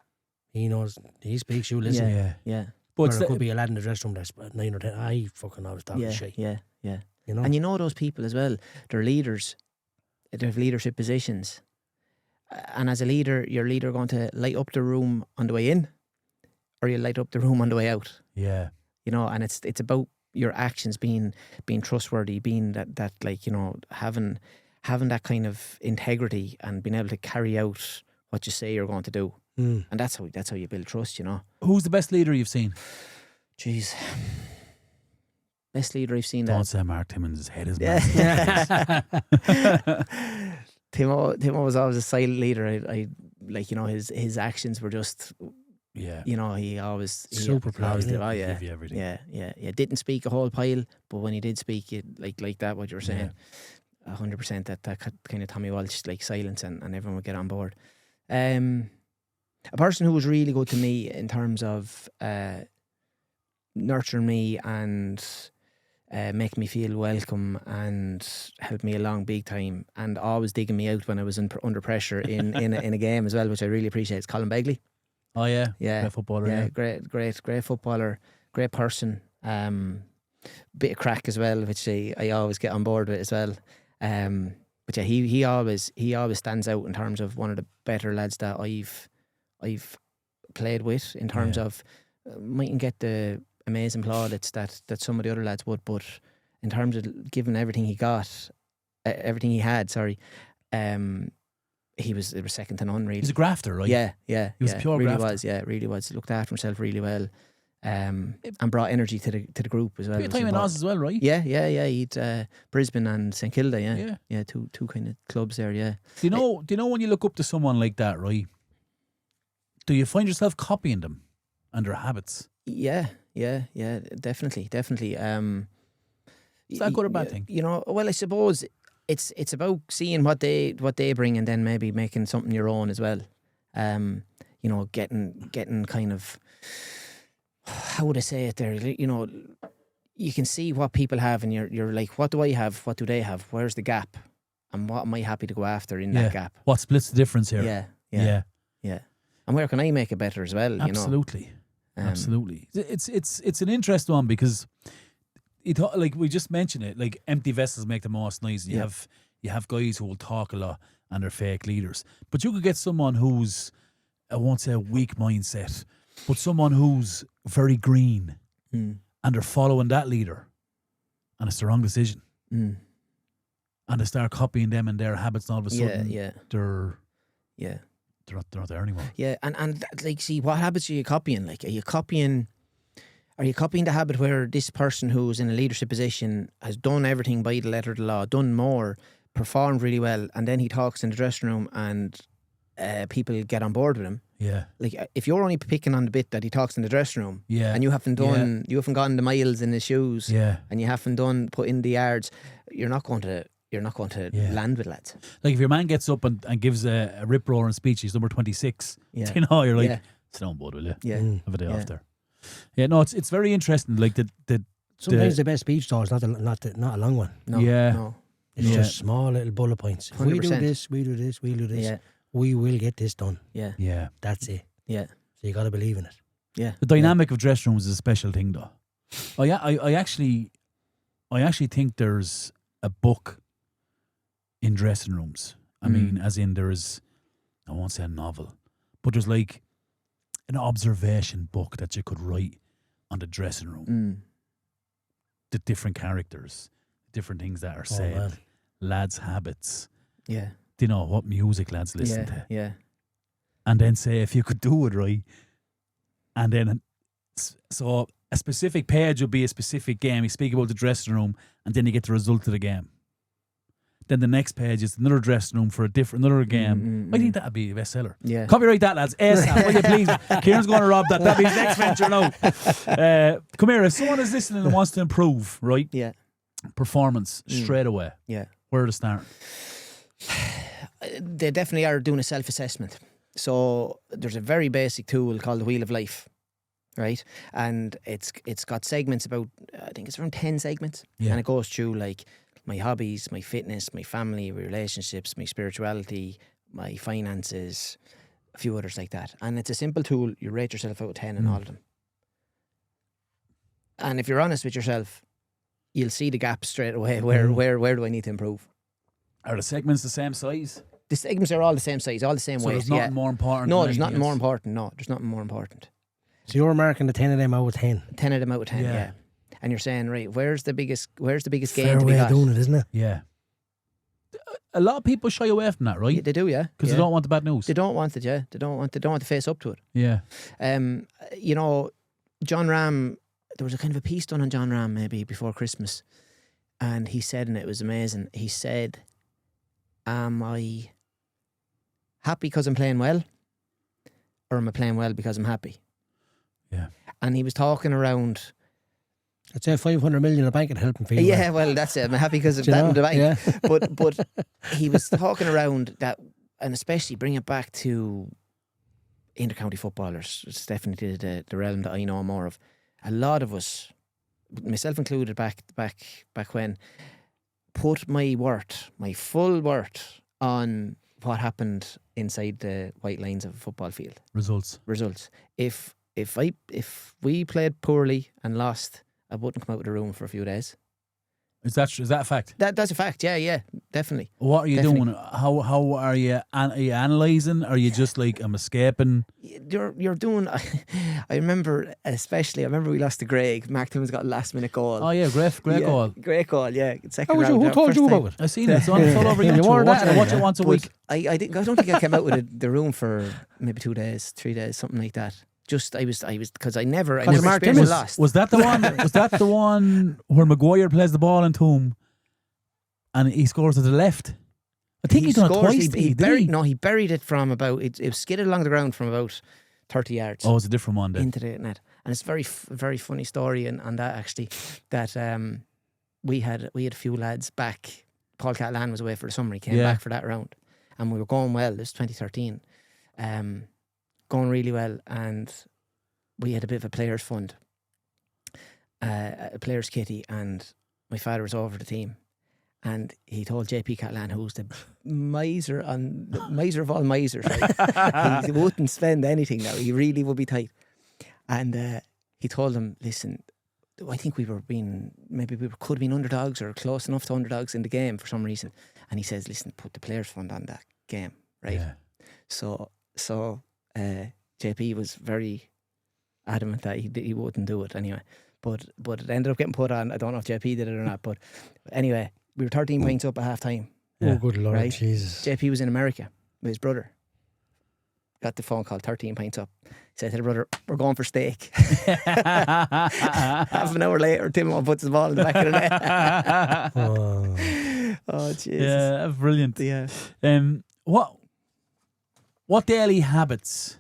He knows, he speaks, you listen. Yeah. But there could be a lad in the dressing room that's 9 or 10. I fucking always talking shit. Yeah. You know? And you know those people as well. They're leaders. They have leadership positions. And as a leader, you're either going to light up the room on the way in, or you light up the room on the way out. Yeah. And it's about your actions being trustworthy, being that like, having that kind of integrity and being able to carry out what you say you're going to do. And that's how you build trust, Who's the best leader you've seen? Jeez. Best leader I've seen. Don't say Mark Timmins' head is Timo was always a silent leader. I like, his actions were just, he always super proud. Give you everything. Yeah. Didn't speak a whole pile, but when he did speak, it like that, what you were saying, 100% that kind of Tommy Walsh, like silence, and everyone would get on board. A person who was really good to me in terms of nurturing me and make me feel welcome and help me along big time, and always digging me out when I was under pressure in a game as well, which I really appreciate. It's Colin Begley. Oh yeah, great footballer. Yeah, great footballer, great person. Bit of crack as well, which I always get on board with as well. But yeah, he always stands out in terms of one of the better lads that I've played with, in terms of mightn't get the amazing plaudits that some of the other lads would, but in terms of giving everything he had, it was second to none, really. He's a grafter, right? Yeah. He was a pure grafter. Really was. He looked after himself really well, and brought energy to the group as well. Bit of time in Oz as well, right? Yeah. He'd Brisbane and St Kilda. Yeah. Two kind of clubs there. Yeah. Do you know when you look up to someone like that, right? Do you find yourself copying them and their habits? Yeah, definitely. Is that a good or bad thing? Well, I suppose it's about seeing what they bring, and then maybe making something your own as well. Getting kind of, how would I say it there? You can see what people have, and you're like, what do I have? What do they have? Where's the gap? And what am I happy to go after in that gap? What splits the difference here? Yeah. And where can I make it better as well? Absolutely. Absolutely. It's an interesting one, because like we just mentioned it, like empty vessels make the most noise. You have guys who will talk a lot and they're fake leaders. But you could get someone who's, I won't say a weak mindset, but someone who's very green and they're following that leader, and it's the wrong decision. And they start copying them and their habits, and all of a sudden they're not there anymore. Yeah, and like, see, what habits are you copying? Like, are you copying the habit where this person who's in a leadership position has done everything by the letter of the law, done more, performed really well, and then he talks in the dressing room and people get on board with him? Yeah. Like, if you're only picking on the bit that he talks in the dressing room, and you haven't gone the miles in his shoes, and you haven't put in the yards, you're not going to land with lads. Like, if your man gets up and gives a rip-roaring speech, he's number 26, you're like, sit down, bud, will you? Yeah. Have a day off there. Yeah, no, it's very interesting. Like, sometimes the best speech though is not a long one. No. It's just small little bullet points. If we do 100%. this, we do this, we'll do this. We will get this done. Yeah. That's it. Yeah. So you got to believe in it. Yeah. The dynamic of dressing rooms is a special thing, though. I actually think there's a book in dressing rooms. I mean, as in there's, I won't say a novel, but there's like an observation book that you could write on the dressing room. The different characters, different things that are said, man. lads' habits. Yeah. Do you know what music lads listen to? Yeah. And then say if you could do it right, and then so a specific page would be a specific game. You speak about the dressing room, and then you get the result of the game. Then the next page is another dressing room for another game. I think that'd be a bestseller. Yeah. Copyright that, lads. ASAP, will you please? Kieran's going to rob that. That'd be his next venture now. Come here, if someone is listening and wants to improve, right? Yeah. Performance straight away. Yeah. Where to start? They definitely are doing a self-assessment. So there's a very basic tool called the Wheel of Life, right? And it's got segments about, I think it's around 10 segments. Yeah. And it goes through like my hobbies, my fitness, my family, my relationships, my spirituality, my finances, a few others like that. And it's a simple tool. You rate yourself out of 10 in all of them. And if you're honest with yourself, you'll see the gap straight away. Where do I need to improve? Are the segments the same size? The segments are all the same size, all the same So weight. there's nothing more important? No, than there's nothing anything more else? important. No, there's nothing more important. So you're marking the 10 of them out of 10. 10 of them out of 10, Yeah. yeah. And you're saying, right, where's the biggest Fair gain to be way got? of doing it, isn't it? Yeah. A lot of people shy away from that, right? Yeah, they do, yeah. Because yeah. they don't want the bad news. They don't want it, yeah. They don't want to face up to it. Yeah. You know, John Ram, there was a kind of a piece done on John Ram maybe before Christmas, and he said, and it was amazing, he said, am I happy because I'm playing well, or am I playing well because I'm happy? Yeah. And he was talking around... I'd say 500 million in the bank would help him feel Yeah, well. well, that's it. I'm happy because of Do you that know? in the bank. Yeah. But he was talking around that, and especially bring it back to inter-county footballers. It's definitely the realm that I know more of. A lot of us, myself included, back when, put my full worth on what happened inside the white lines of a football field. Results. If we played poorly and lost, I wouldn't come out of the room for a few days. Is that a fact? That's a fact. Yeah, definitely. What are you Definitely. doing? How are you? Are you analysing? Are you just like, I'm escaping? You're doing. I remember we lost to Greg. Mark Timmins got a last minute goal. Oh yeah, great goal. Great goal. Yeah, second How was round. you? Who told first you time. about it? I seen it. It's all over You YouTube. wore Watch that it once a But week. I don't think I came out of the room for maybe 2 days, 3 days, something like that. Just I was because I never Mark experienced Timmins lost. Was that the one? Was that the one where Maguire plays the ball into him, and he scores to the left? I think he done it scores, twice. He buried it from about. It was skidded along the ground from about 30 yards. Oh, it's a different one then. Into the net, and it's a very funny story and that actually that we had a few lads back. Paul Catalan was away for the summer. He came back for that round, and we were going well. This was 2013, going really well, and we had a bit of a players fund, a players kitty, and my father was over the team, and he told JP Catalan, who's the miser of all misers, right? He wouldn't spend anything now. He really would be tight. And he told him, listen, I think we could have been underdogs or close enough to underdogs in the game for some reason. And he says, listen, put the players fund on that game, right? Yeah. So JP was very adamant that he wouldn't do it anyway. But it ended up getting put on. I don't know if JP did it or not. But anyway, we were 13 points up at half time. Yeah. Oh, good Lord, Right. Jesus. JP was in America with his brother. Got the phone call, 13 pints up. He said to the brother, we're going for steak. Half an hour later, Timo puts the ball in the back of the net. Oh, Jesus. Yeah, brilliant. Yeah. What daily habits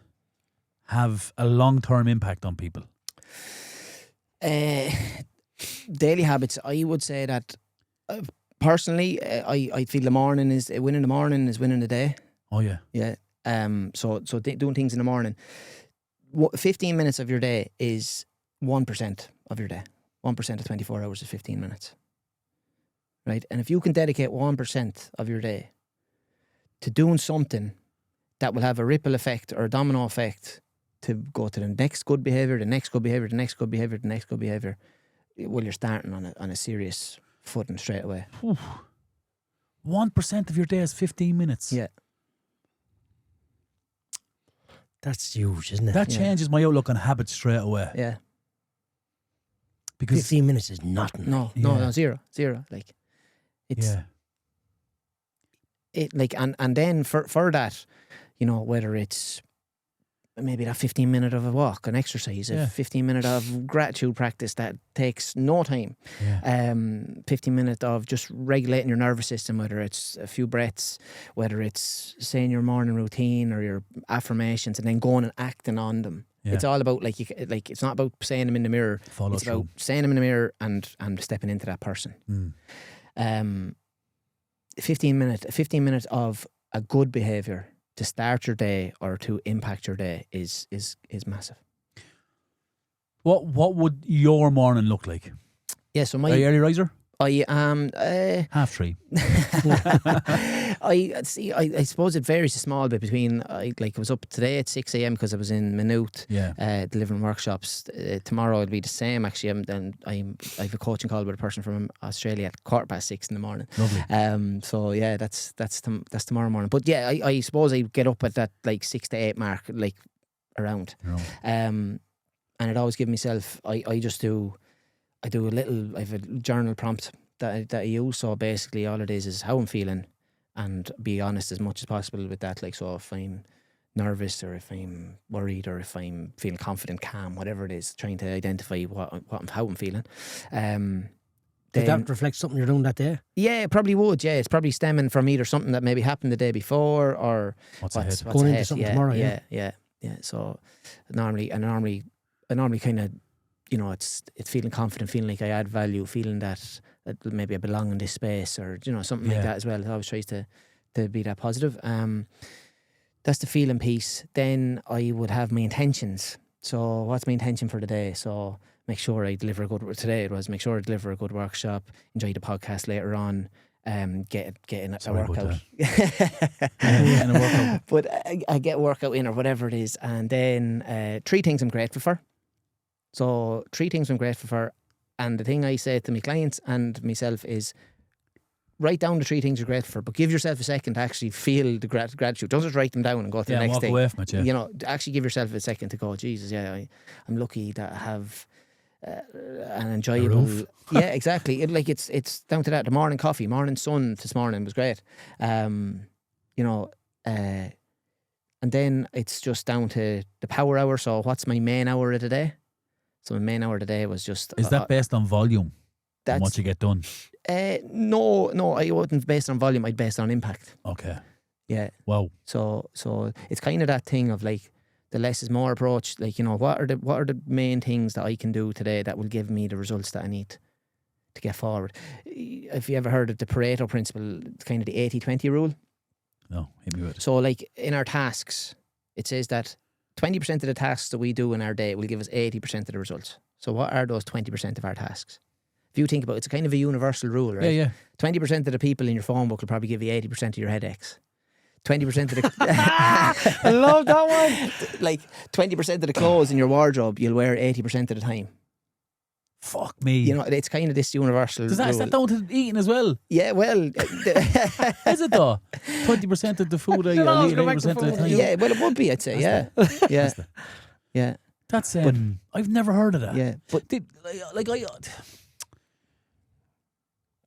have a long-term impact on people? Daily habits, I would say that personally, I feel winning the morning is winning the day. Oh yeah. Yeah. So doing things in the morning. 15 minutes of your day is 1% of your day. 1% of 24 hours is 15 minutes. Right? And if you can dedicate 1% of your day to doing something that will have a ripple effect or a domino effect to go to the next good behaviour, the next good behaviour, the next good behaviour, the next good behaviour, well, you're starting on a serious footing straight away. 1% of your day is 15 minutes. Yeah. That's huge, isn't it? That changes my outlook on habits straight away. Yeah. Because 15 minutes is nothing. No, zero. Like, it's it like, and then for that, you know, whether it's maybe that 15 minute of a walk, an exercise, a 15 minute of gratitude practice that takes no time. 15 minutes of just regulating your nervous system, whether it's a few breaths, whether it's saying your morning routine or your affirmations, and then going and acting on them. It's all about like it's not about saying them in the mirror. It's about saying them in the mirror and stepping into that person. 15 minutes of a good behaviour to start your day or to impact your day is massive. What would your morning look like? Yeah, so Are you early riser? I am 3:30. I suppose it varies a small bit between. I was up today at 6 a.m. because I was in Maynooth delivering workshops. Tomorrow it'll be the same. Actually, I have a coaching call with a person from Australia at 6:15 in the morning. Lovely. So yeah, that's tomorrow morning. But yeah, I suppose I get up at that like 6 to 8 mark, like around. And it always give myself. I do a little. I have a journal prompt that I use. So basically, all it is how I'm feeling, and be honest as much as possible with that. Like, so if I'm nervous or if I'm worried or if I'm feeling confident, calm, whatever it is, trying to identify how I'm feeling. Did that reflect something you're doing that day? Yeah, it probably would. Yeah, it's probably stemming from either something that maybe happened the day before or what's going ahead. into something tomorrow. Yeah. So normally kind of, you know, it's feeling confident, feeling like I add value, feeling that maybe I belong in this space, or you know, something like that as well. It always tries to be that positive. That's the feeling piece. Then I would have my intentions. So what's my intention for the day? So make sure I deliver a good workshop, enjoy the podcast later on, get in a workout. But I get a workout in or whatever it is, and then 3 things I'm grateful for. So 3 things I'm grateful for, and the thing I say to my clients and myself is write down the 3 things you're grateful for, but give yourself a second to actually feel the gratitude. Don't just write them down and go to the next thing. Walk away from it, You know, actually give yourself a second to go, Jesus, I'm lucky that I have an enjoyable... Yeah, exactly. It's down to that. The morning coffee, morning sun this morning was great. And then it's just down to the power hour. So what's my main hour of the day? So my main hour of the day was just... Is that based on volume? And what you get done? No, I wasn't based on volume. I'd based on impact. Okay. Yeah. Wow. So it's kind of that thing of like the less is more approach. Like, you know, what are the main things that I can do today that will give me the results that I need to get forward? If you ever heard of the Pareto principle, it's kind of the 80-20 rule. No, hit me with it. So like in our tasks, it says that 20% of the tasks that we do in our day will give us 80% of the results. So what are those 20% of our tasks? If you think about it, it's kind of a universal rule, right? Yeah. 20% of the people in your phone book will probably give you 80% of your headaches. 20% of the... I love that one. Like 20% of the clothes in your wardrobe you'll wear 80% of the time. Fuck me. You know, it's kind of this universal rule. Is that down to eating as well? Yeah, well... Is it though? 20% of the food I eat, 80% of the time? Yeah, well, it would be, I'd say, yeah. That's I've never heard of that. Yeah, but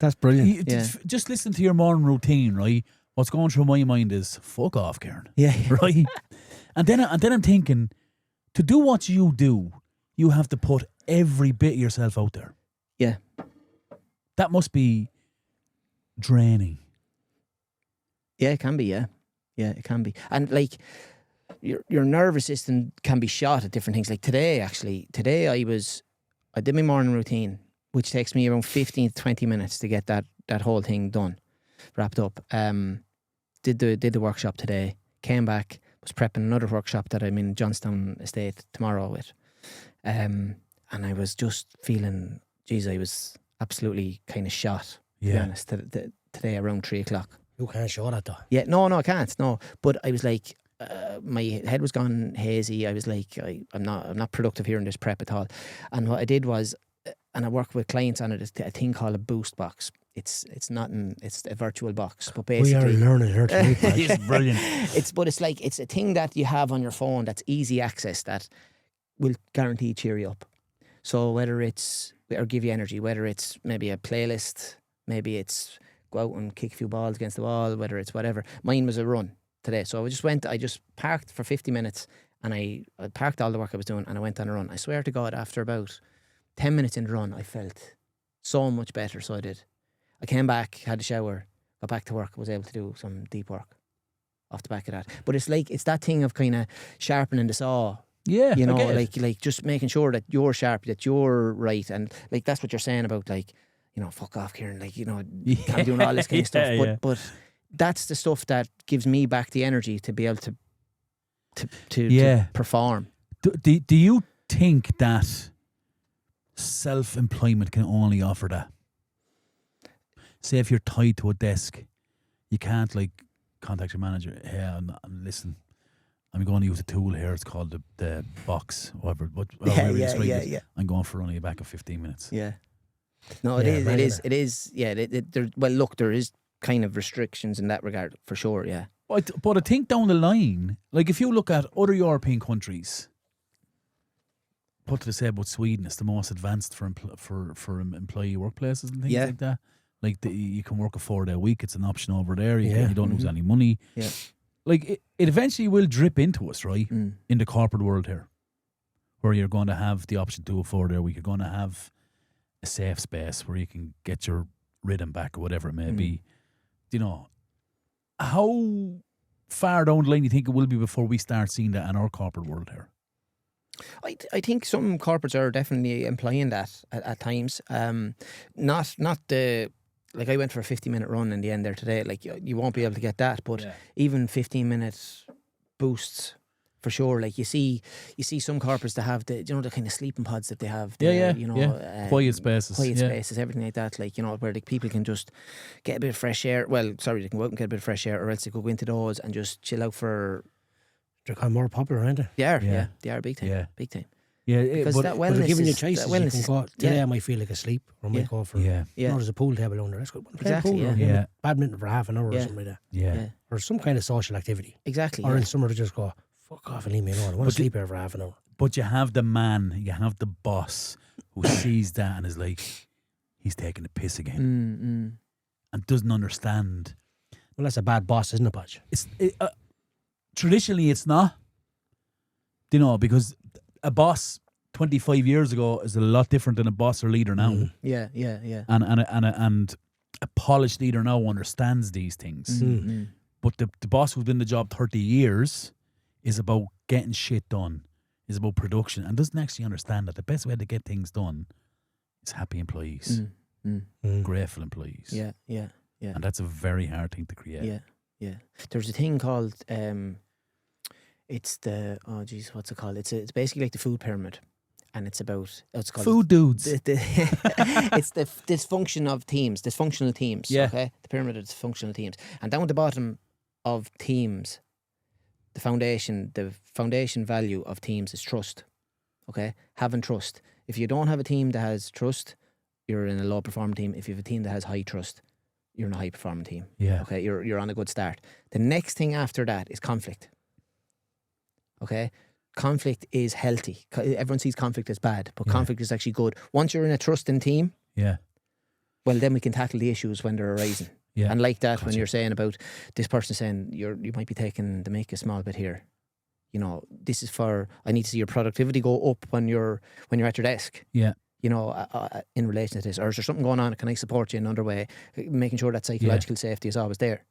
that's brilliant. Just listen to your morning routine, right? What's going through my mind is fuck off, Kieran. Yeah, right. And then I'm thinking, to do what you do, you have to put every bit of yourself out there. Yeah, that must be draining. Yeah, it can be. Yeah, it can be, and like. Your nervous system can be shot at different things. Like today I did my morning routine, which takes me around 15 to 20 minutes to get that whole thing done, wrapped up. Did the workshop today, came back, was prepping another workshop that I'm in Johnstown Estate tomorrow with. And I was just feeling, geez, I was absolutely kind of shot, to be honest, today around 3 o'clock. You can't show that though. Yeah, no, I can't, no. But I was like, my head was gone hazy. I was like, I'm not productive here in this prep at all. And what I did was, and I work with clients on it, a thing called a boost box. It's a virtual box, but basically we are learning here tonight. It's brilliant. It's a thing that you have on your phone that's easy access that will guarantee cheer you up. So whether it's or give you energy, whether it's maybe a playlist, maybe it's go out and kick a few balls against the wall, whether it's whatever. Mine was a run today, so I just parked for 50 minutes and I parked all the work I was doing and I went on a run. I swear to God, after about 10 minutes in the run, I felt so much better. So I did. I came back, had a shower, got back to work, was able to do some deep work off the back of that. But it's that thing of kind of sharpening the saw. Yeah, you know, like just making sure that you're sharp, that you're right, and like that's what you're saying about like, you know, fuck off, Kieran, like, you know, can't be doing all this kind of stuff. But that's the stuff that gives me back the energy to be able to perform. Do you think that self-employment can only offer that? Say if you're tied to a desk, you can't like contact your manager. Hey, listen, I'm going to use a tool here. It's called the box, whatever. I'm going for only back of 15 minutes. Yeah. No, it is. Yeah. There is kind of restrictions in that regard for sure. Yeah. But I think down the line, like if you look at other European countries, what did I say about Sweden? It's the most advanced for employee workplaces and things like that. Like you can work a 4-day week. It's an option over there. You don't lose any money. Yeah. Like it eventually will drip into us, right? In the corporate world here, where you're going to have the option to do a 4-day week. You're going to have a safe space where you can get your rhythm back or whatever it may be. You know, how far down the line do you think it will be before we start seeing that in our corporate world here? I think some corporates are definitely employing that at times. Not the. Like I went for a 50-minute run in the end there today. Like you won't be able to get that, but even 15-minute boosts for sure. Like you see some corporates that have the kind of sleeping pods that they have. Quiet spaces, everything like that. Like where the people can just get a bit of fresh air. Well, sorry, they can go out and get a bit of fresh air, or else they could go into those and just chill out for. They're kind of more popular, aren't they? They are, they are big time. Yeah. Big time. Yeah, because that wellness they're giving you is, choices. You can go, today I might feel like asleep, or I might go for. There's a pool table under. That's good. Exactly. Pool, badminton for half an hour or something like that. Yeah. Or some kind of social activity. Exactly. Or in summer to just go, fuck off and leave me alone. I want to sleep here for half an hour. But you have the man, you have the boss who sees that and is like, he's taking the piss again, and doesn't understand. Well, that's a bad boss, isn't it, Podge? Traditionally, it's not. Because a boss 25 years ago is a lot different than a boss or leader now. Yeah. And a polished leader now understands these things. But the boss who's been in the job 30 years is about getting shit done, is about production, and doesn't actually understand that the best way to get things done is happy employees, grateful employees. Yeah. And that's a very hard thing to create. Yeah. There's a thing called it's the what's it called? It's basically like the food pyramid, and it's about it's called food dudes. It's the dysfunctional teams. Yeah. Okay, the pyramid of dysfunctional teams, and down at the bottom of teams, the foundation value of teams is trust. Okay, having trust. If you don't have a team that has trust, you're in a low performing team. If you have a team that has high trust, you're in a high performing team. Yeah. Okay, you're on a good start. The next thing after that is conflict. Okay, conflict is healthy. Everyone sees conflict as bad, but conflict is actually good. Once you're in a trusting team, well, then we can tackle the issues when they're arising. Yeah. And like that, when you're saying about this person saying you might be taking the mick a small bit here. This is for, I need to see your productivity go up when you're at your desk. Yeah. In relation to this, or is there something going on? Can I support you in another way? Making sure that psychological safety is always there.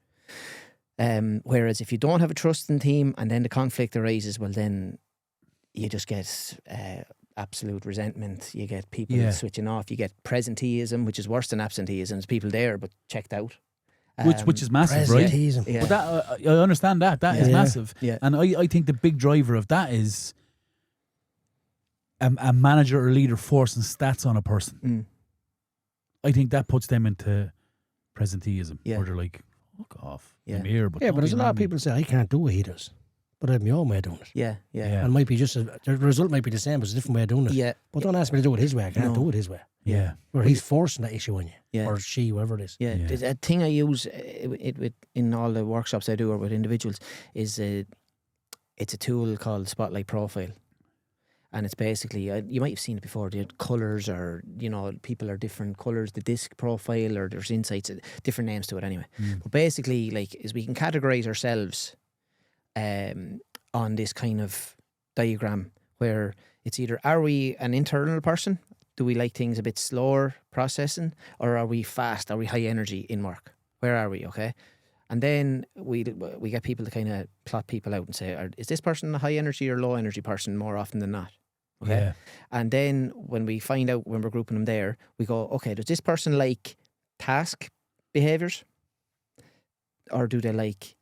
Whereas if you don't have a trusting team and then the conflict arises, well, then you just get absolute resentment. You get people switching off. You get presenteeism, which is worse than absenteeism. There's people there but checked out. Which is massive, right? Yeah. But that I understand that is massive. Yeah. And I think the big driver of that is a manager or leader forcing stats on a person. I think that puts them into presenteeism, where they're like, fuck off. I'm here, but there's a lot of people say I can't do what he does, But I have my own way of doing it. Yeah. And it might be just the result might be the same, but it's a different way of doing it. Yeah. But don't ask me to do it his way. I can't do it his way. Yeah. Or he's forcing that issue on you. Yeah. Or she, whoever it is. Yeah. A thing I use it in all the workshops I do or with individuals is it's a tool called Spotlight Profile. And it's basically, you might have seen it before, the colours or, people are different colours, the disc profile or there's insights, different names to it anyway. But basically, is we can categorise ourselves on this kind of diagram where it's either, are we an internal person? Do we like things a bit slower processing? Or are we fast? Are we high energy in work? Where are we, okay? And then we get people to kind of plot people out and say, is this person a high energy or low energy person more often than not? Okay. Yeah. And then when we find out, when we're grouping them there, we go, okay, does this person like task behaviours? Or do they like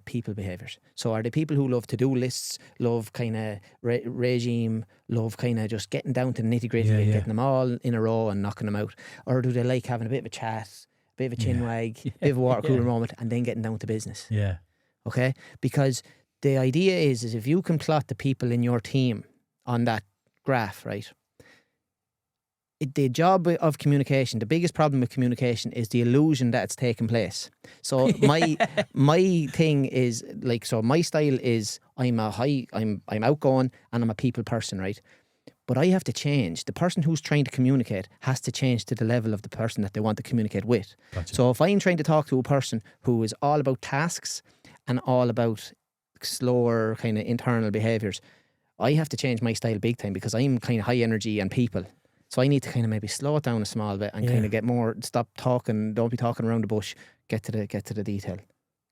people behaviours? So are they people who love to-do lists, love kind of regime, love kind of just getting down to the nitty-gritty and getting them all in a row and knocking them out? Or do they like having a bit of a chat, a bit of a chin wag, a bit of a water cooler moment and then getting down to business? Yeah. Okay? Because the idea is if you can plot the people in your team on that graph, right? The job of communication, the biggest problem with communication is the illusion that it's taking place. So my thing is my style is I'm outgoing and I'm a people person, right? But I have to change. The person who's trying to communicate has to change to the level of the person that they want to communicate with. Gotcha. So if I'm trying to talk to a person who is all about tasks and all about slower kind of internal behaviours, I have to change my style big time because I'm kind of high energy and people. So I need to kind of maybe slow it down a small bit and kind of get more, stop talking, don't be talking around the bush, get to the detail.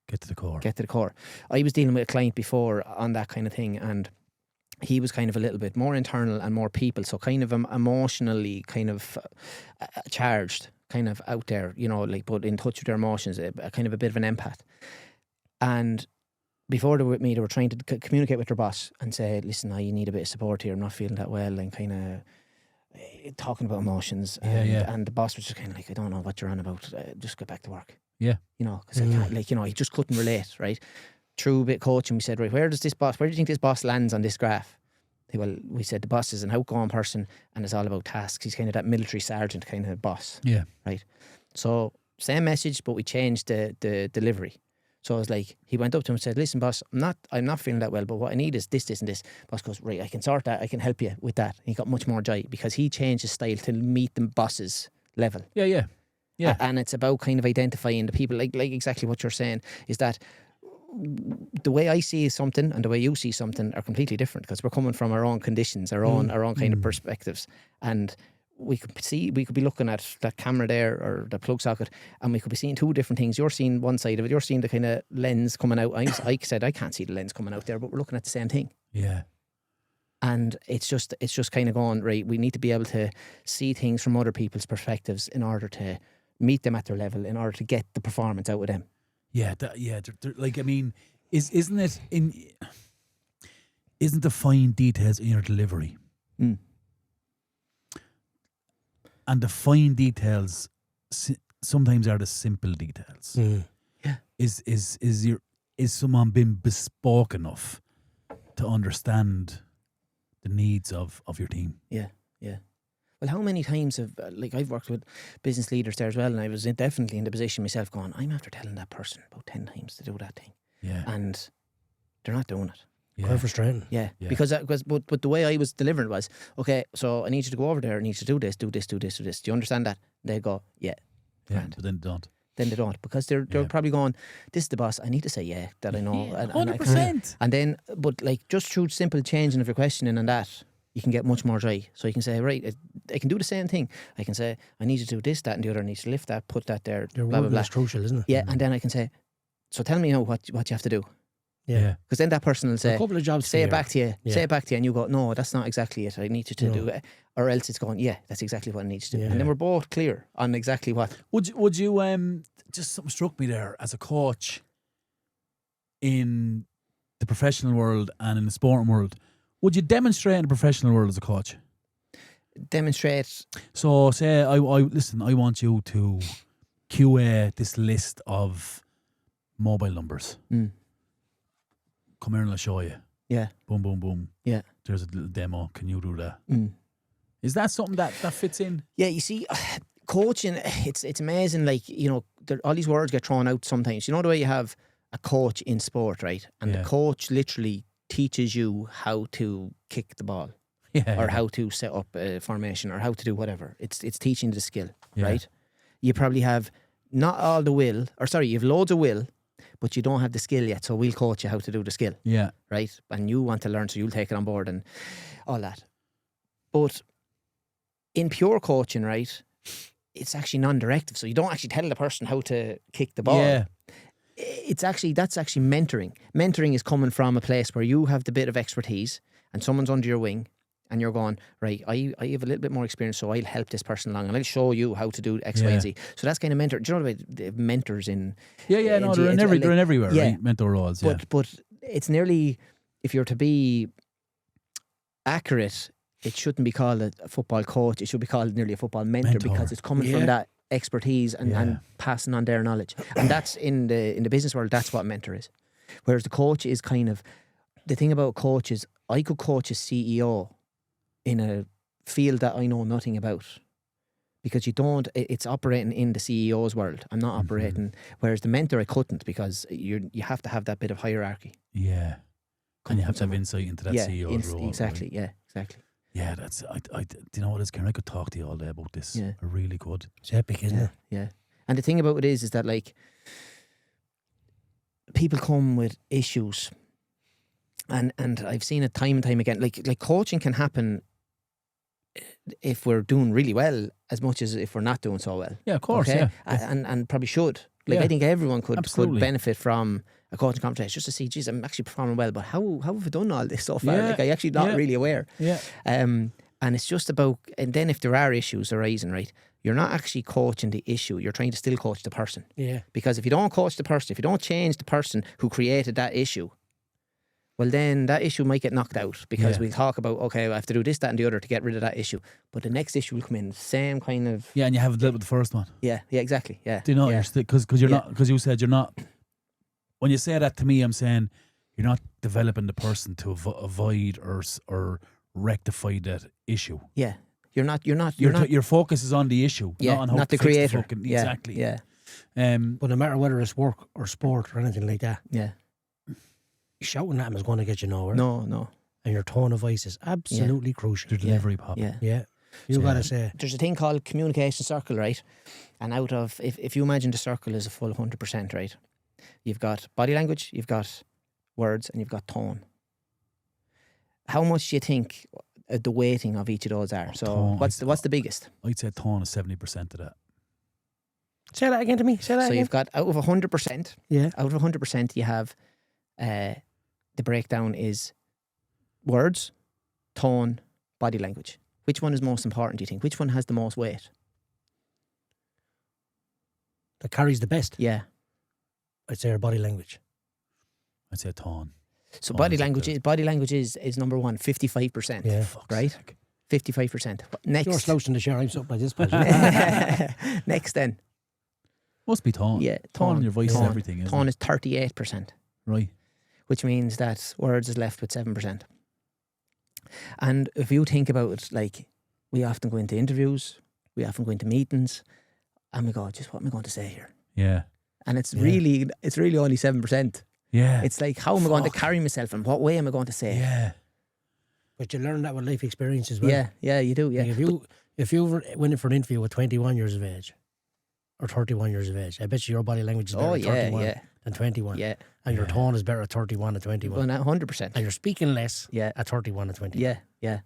Get to the core. Get to the core. I was dealing with a client before on that kind of thing and he was kind of a little bit more internal and more people, so kind of emotionally kind of charged, kind of out there, but in touch with their emotions, kind of a bit of an empath. And before they were with me, they were trying to communicate with their boss and say, listen, I need a bit of support here, I'm not feeling that well, and kind of talking about emotions. And the boss was just kind of like, I don't know what you're on about, just get back to work. Yeah. Because I can't, he just couldn't relate, right? Through a bit of coaching, we said, right, where do you think this boss lands on this graph? Well, we said the boss is an outgoing person and it's all about tasks. He's kind of that military sergeant kind of boss. Yeah. Right. So same message, but we changed the delivery. So I was like, he went up to him and said, listen, boss, I'm not feeling that well, but what I need is this, and this. Boss goes, right, I can sort that. I can help you with that. And he got much more joy because he changed his style to meet the boss's level. Yeah. And it's about kind of identifying the people, like exactly what you're saying, is that the way I see something and the way you see something are completely different because we're coming from our own conditions, our own kind of perspectives. And we could be looking at that camera there or the plug socket and we could be seeing two different things. You're seeing one side of it, you're seeing the kind of lens coming out. I said I can't see the lens coming out there, but we're looking at the same thing. Yeah. And it's just kind of going, right, we need to be able to see things from other people's perspectives in order to meet them at their level, in order to get the performance out of them. Yeah, isn't the fine details in your delivery? And the fine details sometimes are the simple details. Yeah. Is someone been bespoke enough to understand the needs of your team? Yeah. Well, how many times I've worked with business leaders there as well, and I was definitely in the position myself going, I'm after telling that person about 10 times to do that thing. Yeah. And they're not doing it. Yeah. Quite frustrating. Yeah. Because but the way I was delivering was, okay, so I need you to go over there, I need you to do this. Do you understand that? They go, yeah. Yeah, but then they don't. Then they don't, because they're probably going, this is the boss, I need to say that I know. Yeah, 100%. And then, but just through simple changing of your questioning and that, you can get much more joy. So you can say, right, I can do the same thing. I can say, I need you to do this, that and the other. I need you to lift that, put that there, your blah, blah, blah. That's crucial, isn't it? Yeah, and then I can say, so tell me now what you have to do. Yeah. Because then that person will say, a couple of jobs say it back to you. Yeah. Say it back to you and you go, no, that's not exactly it. I need you to do it. Or else it's going, yeah, that's exactly what I need to do. Yeah. And then we're both clear on exactly what. Would you just something struck me there as a coach in the professional world and in the sporting world. Would you demonstrate in the professional world as a coach? Demonstrate. So say I want you to QA this list of mobile numbers. come here and I'll show you. Yeah. Boom, boom, boom. Yeah. There's a little demo. Can you do that? Mm. Is that something that fits in? Yeah, you see, coaching, it's amazing. Like, you know, all these words get thrown out sometimes. You know the way you have a coach in sport, right? And the coach literally teaches you how to kick the ball. Yeah. Or how to set up a formation or how to do whatever. It's teaching the skill, right? You probably have not all the will, or sorry, you have loads of will, but you don't have the skill yet. So we'll coach you how to do the skill. Yeah. Right? And you want to learn, so you'll take it on board and all that. But in pure coaching, right, it's actually non-directive. So you don't actually tell the person how to kick the ball. Yeah. That's actually mentoring. Mentoring is coming from a place where you have the bit of expertise and someone's under your wing and you're going, right, I have a little bit more experience, so I'll help this person along and I'll show you how to do X, Y, and Z. So that's kind of mentor. Do you know about the mentors in... Yeah, no, they're in everywhere, right? Mentor roles, But it's nearly, if you're to be accurate, it shouldn't be called a football coach. It should be called nearly a football mentor. Because it's coming from that expertise and passing on their knowledge. And that's in the business world, that's what a mentor is. Whereas the coach is kind of, the thing about a coach is I could coach a CEO in a field that I know nothing about. Because it's operating in the CEO's world. I'm not operating, whereas the mentor I couldn't, because you have to have that bit of hierarchy. Yeah. And you have to have insight into that CEO's role. Exactly, right? yeah, exactly. Yeah, do you know what it is, Kieran? I could talk to you all day about this. Yeah. I really could. It's epic, isn't it? Yeah. And the thing about it is that, like, people come with issues. And I've seen it time and time again. Like coaching can happen if we're doing really well as much as if we're not doing so well. Yeah, of course, okay? yeah. And probably should. Like, I think everyone could benefit from a coaching conversation just to see, geez, I'm actually performing well, but how have I done all this so far? Like, I'm actually not really aware. Yeah. And it's just about, and then if there are issues arising, right, you're not actually coaching the issue, you're trying to still coach the person. Yeah. Because if you don't coach the person, if you don't change the person who created that issue, well, then that issue might get knocked out because we'll talk about, okay, I have to do this, that and the other to get rid of that issue. But the next issue will come in, same kind of... Yeah, and you haven't dealt with the first one. Yeah, exactly, yeah. Do you know, because you're not, because you said you're not, when you say that to me, I'm saying you're not developing the person to avoid or rectify that issue. Yeah, you're not. Your focus is on the issue, not on how not to the creator. Exactly. Yeah. But no matter whether it's work or sport or anything like that, shouting at him is going to get you nowhere. No. And your tone of voice is absolutely crucial. Your delivery pop. Yeah. You got to say. There's a thing called communication circle, right? And out of, if you imagine the circle is a full 100%, right? You've got body language, you've got words, and you've got tone. How much do you think the weighting of each of those are? So tone, what's the biggest? I'd say tone is 70% of that. Say that again to me. So you've got out of 100%. Yeah. Out of 100%, you have the breakdown is words, tone, body language. Which one is most important, do you think? Which one has the most weight? That carries the best. Yeah. I'd say our body language. I'd say tone. So body language is number one, 55%. Yeah. Right? 55%. Next. You're slouching the chair, I'm something like this. Next then. Must be tone. Yeah. Tone in your voice and everything, isn't Tone it? is 38%. Right. Which means that words is left with 7%. And if you think about it, like, we often go into interviews, we often go into meetings, and we go, just what am I going to say here? Yeah. And it's really only 7%. Yeah. It's like, how am I going to carry myself and what way am I going to say it? Yeah. But you learn that with life experience as well. Yeah, you do, yeah. Like if you went in for an interview at 21 years of age or 31 years of age, I bet you your body language is better at 31 than 21. Yeah. And your tone is better at 31 than 21. Well, 100%. And you're speaking less at 31 than 21. Yeah.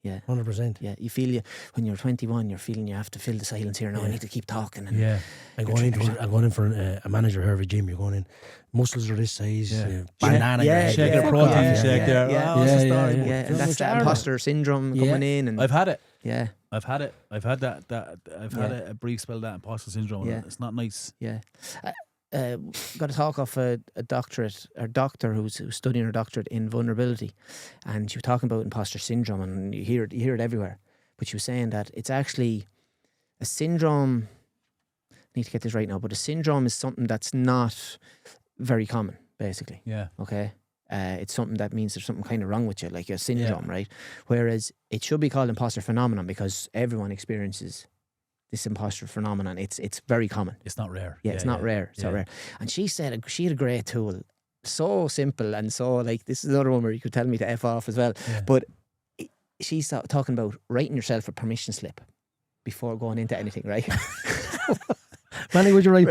100%. Yeah, you feel when you're 21, you're feeling you have to fill the silence here now. I need to keep talking. And I'm going in for a manager Hervey gym. You're going in, muscles are this size, banana. Shaking a protein shake there. Yeah. And that's the imposter syndrome coming in. And I've had it. Yeah. I've had it. I've had that. I've had a brief spell of that imposter syndrome. Yeah. It's not nice. Yeah. Got a talk off a doctor who's studying her doctorate in vulnerability, and she was talking about imposter syndrome, and you hear it everywhere. But she was saying that it's actually a syndrome. I need to get this right now, but a syndrome is something that's not very common, basically. Yeah. Okay. it's something that means there's something kind of wrong with you, like a syndrome, right? Whereas it should be called imposter phenomenon because everyone experiences this imposter phenomenon. It's very common. It's not rare. Yeah, it's not rare. It's not rare. And she said she had a great tool, so simple and so like this is another one where you could tell me to F off as well. Yeah. But she's talking about writing yourself a permission slip before going into anything, right? Manny, would you write,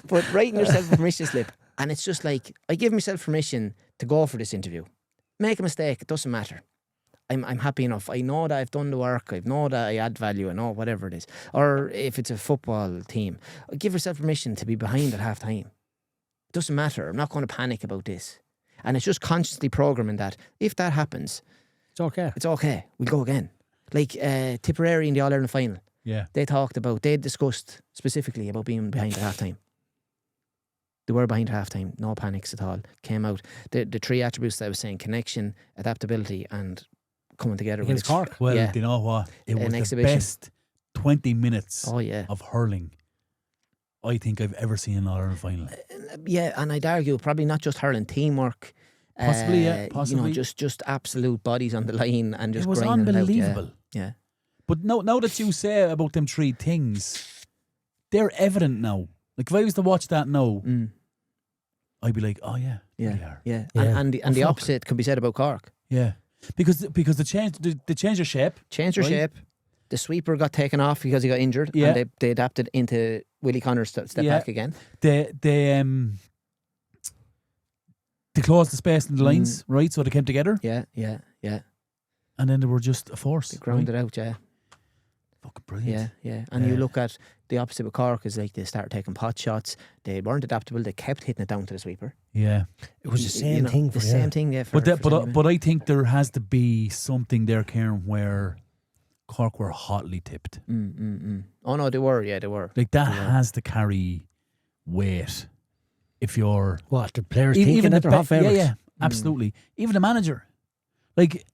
But writing yourself a permission slip, and it's just like, I give myself permission to go for this interview. Make a mistake, it doesn't matter. I'm happy enough. I know that I've done the work. I know that I add value. I know whatever it is. Or if it's a football team, give yourself permission to be behind at half time. It doesn't matter. I'm not going to panic about this. And it's just consciously programming that if that happens, it's okay. It's okay. We'll go again. Like Tipperary in the All-Ireland final. Yeah. They discussed specifically about being behind at half time. They were behind at half time. No panics at all. Came out. The three attributes that I was saying: connection, adaptability, and coming together against Cork. Well, do you know what? It was the best 20 minutes of hurling I think I've ever seen in an All-Ireland final. Yeah, and I'd argue probably not just hurling, teamwork. Possibly, possibly. You know, just absolute bodies on the line and just it was grinding unbelievable. It out. Yeah. But now that you say about them three things, they're evident now. Like if I was to watch that now, I'd be like, oh yeah, they are. Yeah. And the opposite can be said about Cork. Yeah. Because they changed their shape. Changed their shape. The sweeper got taken off because he got injured. Yeah. And they adapted into Willie Connor's step back again. They closed the space in the lines, right? So they came together. Yeah. And then they were just a force. They ground it out, yeah. Fucking brilliant. Yeah. And you look at the opposite with Cork is like they started taking pot shots. They weren't adaptable. They kept hitting it down to the sweeper. Yeah. It was the same thing. The same thing, yeah. But I think there has to be something there, Kieran, where Cork were hotly tipped. Oh no, they were. Yeah, they were. Like that has to carry weight. If you're the players thinking that they're hot favourites. Yeah, absolutely. Even the manager, like,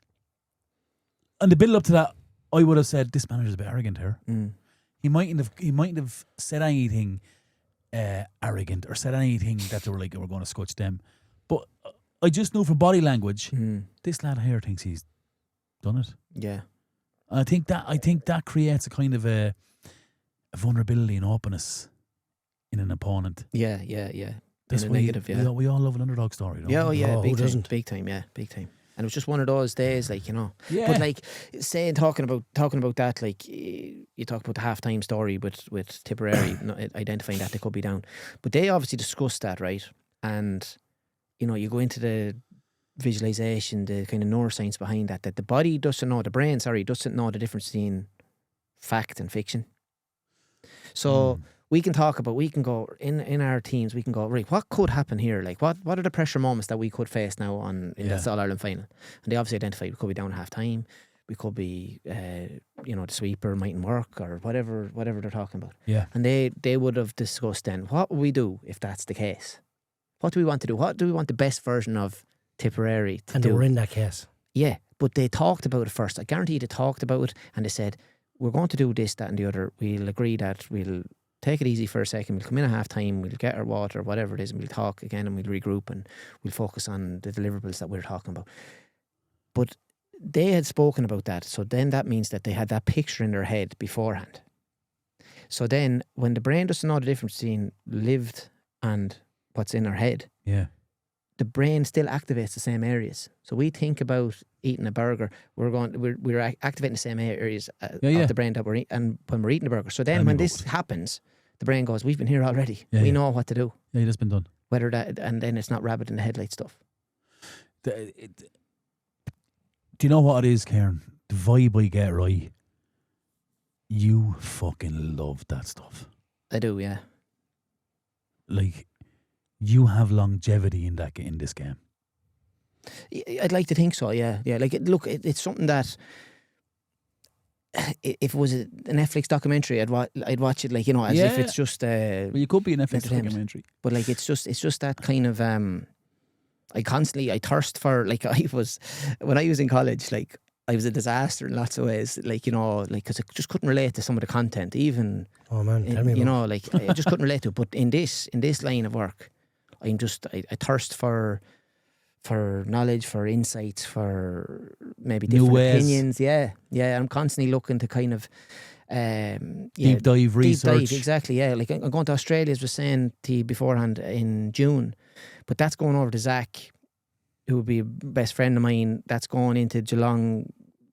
and the build up to that, I would have said this manager's a bit arrogant here. He mightn't have said anything arrogant or said anything that they were like, we're going to scotch them. But I just knew from body language, this lad here thinks he's done it. Yeah. And I think that creates a kind of a vulnerability and openness in an opponent. Yeah. That's negative, we all love an underdog story, don't we? Yeah, big time. Doesn't? Big time. And it was just one of those days, like, you know. Yeah. But like talking about that, like you talk about the halftime story with Tipperary, identifying that they could be down, but they obviously discussed that, right? And you know, you go into the visualization, the kind of neuroscience behind that the body doesn't know, the brain, doesn't know the difference between fact and fiction. So we can go in our teams, we can go, right, what could happen here? Like what are the pressure moments that we could face now in this All-Ireland final? And they obviously identified we could be down at half time, we could be the sweeper mightn't work or whatever they're talking about. Yeah. And they would have discussed then, what would we do if that's the case? What do we want to do? What do we want the best version of Tipperary to do? And they were in that case. Yeah, but they talked about it first. I guarantee they talked about it and they said, we're going to do this, that and the other. We'll agree that we'll take it easy for a second. We'll come in at half time, we'll get our water, whatever it is, and we'll talk again and we'll regroup and we'll focus on the deliverables that we're talking about. But they had spoken about that. So then that means that they had that picture in their head beforehand. So then when the brain doesn't know the difference between lived and what's in our head, the brain still activates the same areas. So we think about eating a burger, we're activating the same areas of the brain that we're eating, and when we're eating the burger. So then when this happens, the brain goes, we've been here already. We know what to do. Yeah, it's been done. Whether that, and then it's not rabbit in the headlight stuff. Do you know what it is, Kieran? The vibe I get, right? You fucking love that stuff. I do, yeah. Like, you have longevity in this game. I'd like to think so, yeah. Like, look, it's something that if it was a Netflix documentary, I'd watch it, like, you know, as if it's just well, you could be a Netflix documentary, but like it's just that kind of I thirst for, like, when I was in college, like, I was a disaster in lots of ways, like, you know, like, because I just couldn't relate to some of the content, even. Oh man, tell me, you know, like, I just couldn't relate to it. But in this line of work, I thirst for knowledge, for insights, for maybe different opinions. Yeah. I'm constantly looking to kind of deep dive research. Exactly. Yeah, like I'm going to Australia, as I was saying to you beforehand, in June, but that's going over to Zach, who would be a best friend of mine. That's going into Geelong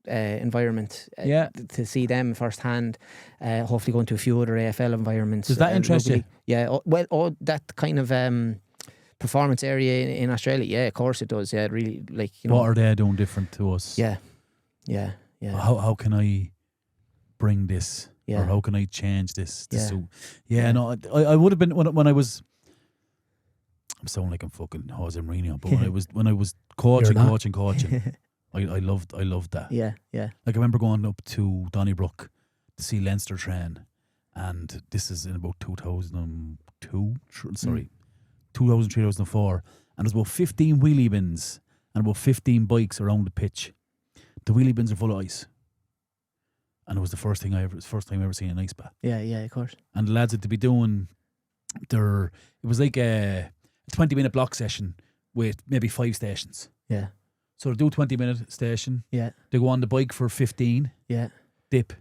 environment to see them firsthand. Hopefully going to a few other AFL environments. Does that interest you? Yeah. That kind of performance area in Australia. Yeah, of course it does. Yeah, really. Like, you know, what are they doing different to us? Yeah. How can I bring this? Yeah. Or how can I change this to suit? No, I would have been when I was. I'm sounding like I'm fucking Jose Mourinho, but when I was coaching, I loved that. Yeah. Like I remember going up to Donnybrook to see Leinster train, and this is in about 2002. 2003, 2004, and there's about 15 wheelie bins and about 15 bikes around the pitch. The wheelie bins are full of ice, and it was the first time I ever seen an ice bath. Yeah, of course. And the lads had to be doing it was like a 20-minute block session with maybe 5 stations. Yeah. So they do 20-minute station. Yeah. They go on the bike for 15. Yeah. Dip.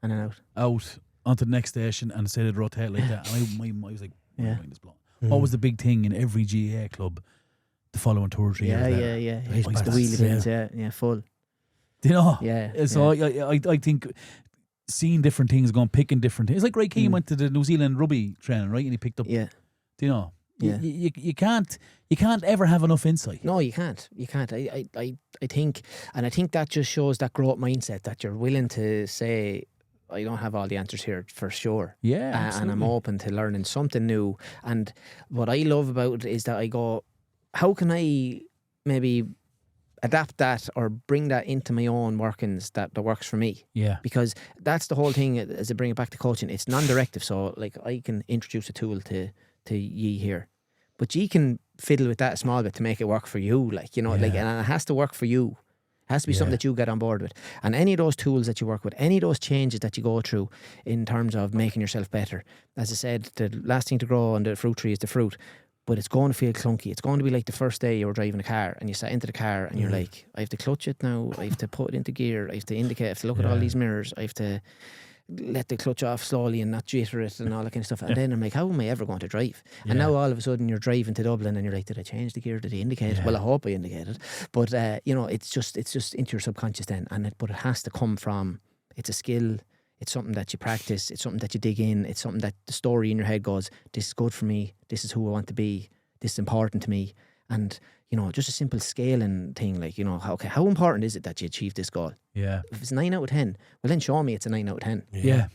And then out onto the next station, and say they'd rotate like that. And I was like, my mind is blown. Mm. What was the big thing in every GAA club the following 2 or 3 years later? Yeah. Ice The baths, wheelie bins, yeah, full. Do you know? Yeah. So I think seeing different things, picking different things. It's like Ray Keane went to the New Zealand rugby training, right? And he picked up. Yeah. Do you know? Yeah. You can't ever have enough insight. No, you can't. I think that just shows that growth mindset, that you're willing to say, I don't have all the answers here for sure. Yeah, and I'm open to learning something new. And what I love about it is that I go, how can I maybe adapt that or bring that into my own workings that works for me? Yeah. Because that's the whole thing, as I bring it back to coaching, it's non-directive. So like I can introduce a tool to ye here, but ye can fiddle with that a small bit to make it work for you. Like, you know, like, and it has to work for you. It has to be something that you get on board with. And any of those tools that you work with, any of those changes that you go through in terms of making yourself better. As I said, the last thing to grow on the fruit tree is the fruit, but it's going to feel clunky. It's going to be like the first day you were driving a car and you sat into the car and you're like, I have to clutch it now, I have to put it into gear, I have to indicate, I have to look at all these mirrors, I have to let the clutch off slowly and not jitter it and all that kind of stuff. And then I'm like, how am I ever going to drive? And now all of a sudden you're driving to Dublin and you're like, did I change the gear? Did I indicate? Well, I hope I indicated. But you know, it's just into your subconscious then. But it has to come from, it's a skill, it's something that you practice, it's something that you dig in, it's something that the story in your head goes, this is good for me, this is who I want to be, this is important to me. And you know, just a simple scaling thing, like, you know, how important is it that you achieve this goal? Yeah. If it's 9 out of 10, well then show me it's a 9 out of 10. Yeah.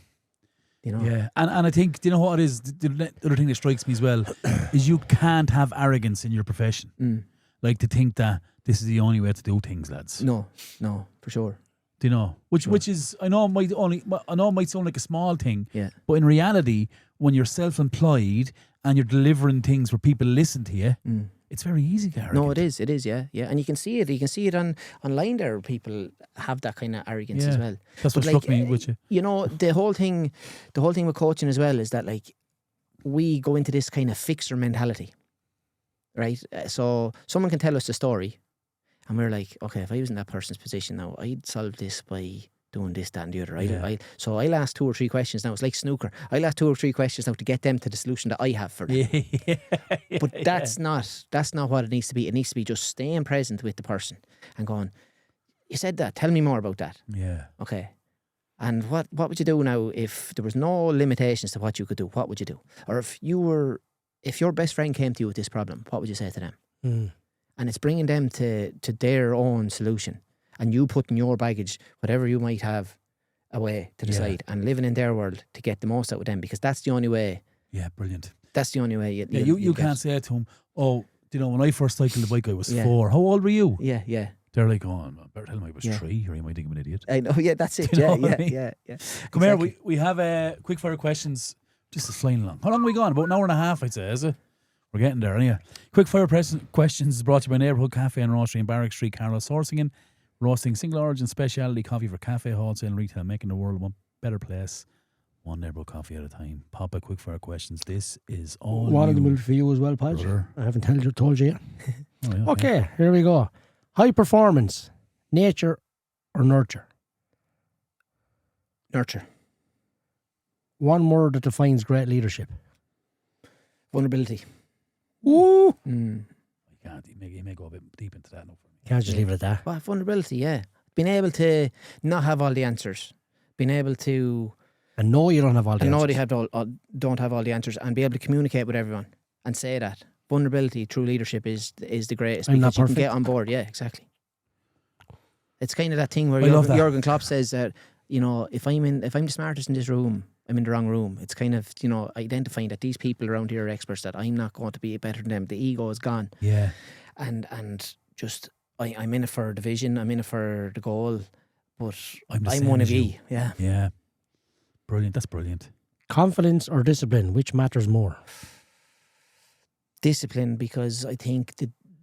You know? Yeah. And I think, do you know what it is? The other thing that strikes me as well is you can't have arrogance in your profession. Like to think that this is the only way to do things, lads. No, for sure. Do you know? Which is, I know it might sound like a small thing, but in reality, when you're self-employed and you're delivering things where people listen to you, it's very easy to arrogant. No, it is, yeah. And you can see it. You can see it online there. People have that kind of arrogance as well. That's what struck me with you. You know, the whole thing with coaching as well is that, like, we go into this kind of fixer mentality, right? So someone can tell us a story and we're like, okay, if I was in that person's position now, I'd solve this by doing this, that and the other, right? So I'll ask 2 or 3 questions now. It's like snooker. I'll ask 2 or 3 questions now to get them to the solution that I have for them. But that's not what it needs to be. It needs to be just staying present with the person and going, you said that, tell me more about that. Yeah. Okay. And what would you do now if there was no limitations to what you could do? What would you do? Or if your best friend came to you with this problem, what would you say to them? And it's bringing them to their own solution. And you putting your baggage, whatever you might have, away to the side and living in their world to get the most out of them, because that's the only way. Yeah, brilliant. That's the only way. You can't say to them, oh, you know, when I first cycled the bike, I was 4. How old were you? Yeah. They're like, oh, I better tell them I was 3, or you might think I'm an idiot. I know, that's it. Yeah. Come exactly. here, we have quick fire questions. Just flying along. How long are we gone? About an hour and a half, I'd say, is it? We're getting there, anyway. Quick fire questions is brought to you by Neighbourhood Cafe and Roastery in Barrack Street, Carlow. Sourcing roasting single origin specialty coffee for cafe, wholesale and retail, making the world a better place, One neighbour coffee at a time. Pop a quick fire questions. This is all One of them you, will be for you as well, Podge. brother. I haven't told you yet. Oh, yeah, Okay, here we go. High performance, nature or nurture? Nurture. One word that defines great leadership. Vulnerability. Woo! You can't. You may go a bit deep into that. Can't just leave it at that. Well, vulnerability, yeah. Being able to not have all the answers. Being able to... And know you don't have all the I know answers. they don't have all the answers, and be able to communicate with everyone and say that. Vulnerability through leadership is the greatest, I'm not because you can perfect. get on board. Yeah, exactly. It's kind of that thing where I love that. Jurgen Klopp says that, you know, if I'm the smartest in this room, I'm in the wrong room. It's kind of, you know, identifying that these people around here are experts, that I'm not going to be better than them. The ego is gone. Yeah. And just I'm in it for the vision. I'm in it for the goal. But I'm the I'm same one as of you. ye. Yeah. Yeah. Brilliant. That's brilliant. Confidence or discipline, which matters more? Discipline, because I think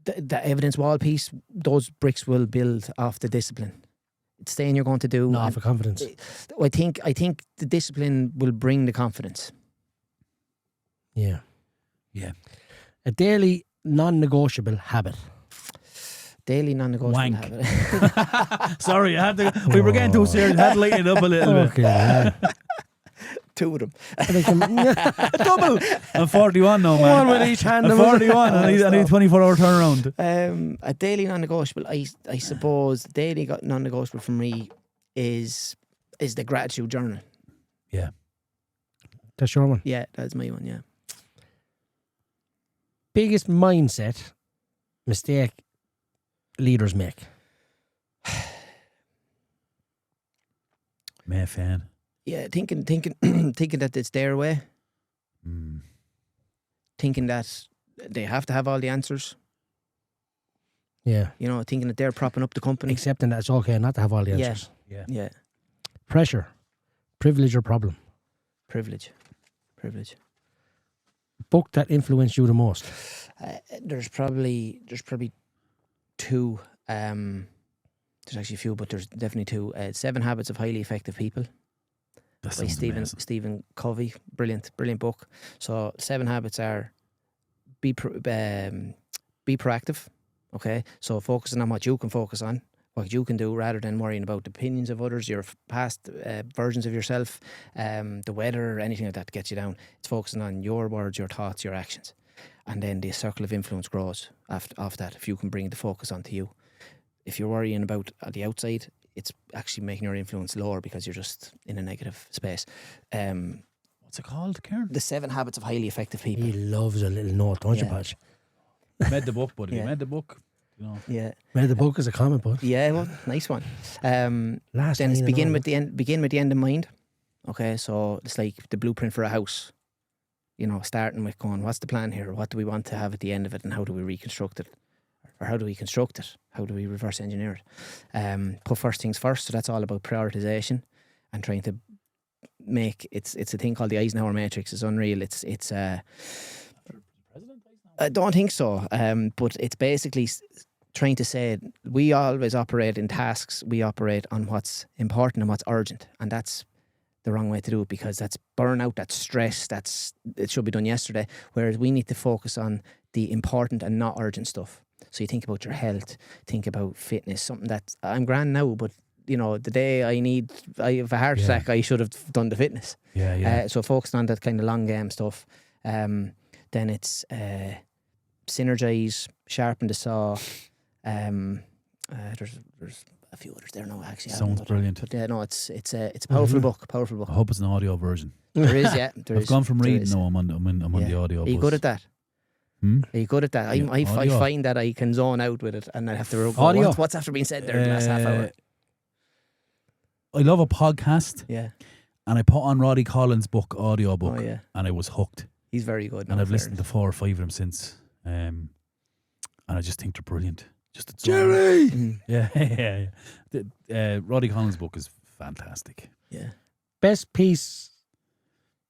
the evidence wall piece, those bricks will build off the discipline. It's saying you're going to do. Not for confidence. I think the discipline will bring the confidence. Yeah. Yeah. A daily non-negotiable habit. Daily non-negotiable Wank. habit. Sorry, I had to. We were getting too serious. I had to lighten it up a little bit. Okay. Yeah. Two of them. Double. I'm 41 now, man. One with each hand. I'm 41. I need a 24-hour turnaround. A daily non-negotiable. I suppose daily non-negotiable for me is the gratitude journal. Yeah. That's your one. Yeah, that's my one. Yeah. Biggest mindset mistake leaders make. May fan. Yeah, thinking that it's their way. Thinking that they have to have all the answers. Yeah. You know, thinking that they're propping up the company. Accepting that it's okay not to have all the answers. Yeah. Pressure. Privilege or problem? Privilege. Book that influenced you the most? There's probably two. There's actually a few, but there's definitely two. 7 Habits of Highly Effective People That by sounds amazing. Stephen Covey. Brilliant book. So 7 habits are be proactive. Okay, so focusing on what you can focus on, what you can do, rather than worrying about the opinions of others, your past versions of yourself, the weather, or anything like that gets you down. It's focusing on your words, your thoughts, your actions, and then the circle of influence grows after that. If you can bring the focus onto you, if you're worrying about the outside, it's actually making your influence lower because you're just in a negative space. What's it called, Kieran? The 7 Habits of Highly Effective People. He loves a little note, don't you, Yeah. Podge? Read the book, buddy. Yeah. Read the book. You know. Yeah, Read the book as a comic book. yeah, well, nice one. Last Then it's line begin and with the end in mind. Okay, so it's like the blueprint for a house. You know, starting with going, what's the plan here? What do we want to have at the end of it, and how do we reconstruct it? Or how do we construct it? How do we reverse engineer it? Put first things first. So that's all about prioritization and trying to make it's a thing called the Eisenhower matrix. It's unreal. It's I don't think so. But it's basically trying to say we always operate in tasks. We operate on what's important and what's urgent, and that's the wrong way to do it, because that's burnout, that's stress, it should be done yesterday. Whereas we need to focus on the important and not urgent stuff. So you think about your health, think about fitness, something that I'm grand now, but you know, the day I have a heart attack, I should have done the fitness. Yeah. So focusing on that kind of long game stuff. Then it's synergize, sharpen the saw. There's a few others there now. Actually, Sounds brilliant. But yeah, no, it's a powerful book. Powerful book. I hope it's an audio version. There is, yeah. I've gone from there reading is. now. I'm on the audio. Are you bus. good at that? Are you good at that? Yeah, I audio. find that I can zone out with it, and I have to go, Audio. what's after being said there in the last half hour? I love a podcast, Yeah. and I put on Roddy Collins' book, audio book, Oh yeah, and I was hooked. he's very good. And no, I've listened to fairness. 4 or 5 of them since, and I just think they're brilliant. Just it's Jerry! Mm, Yeah. Roddy Collins' book is fantastic. yeah. Best piece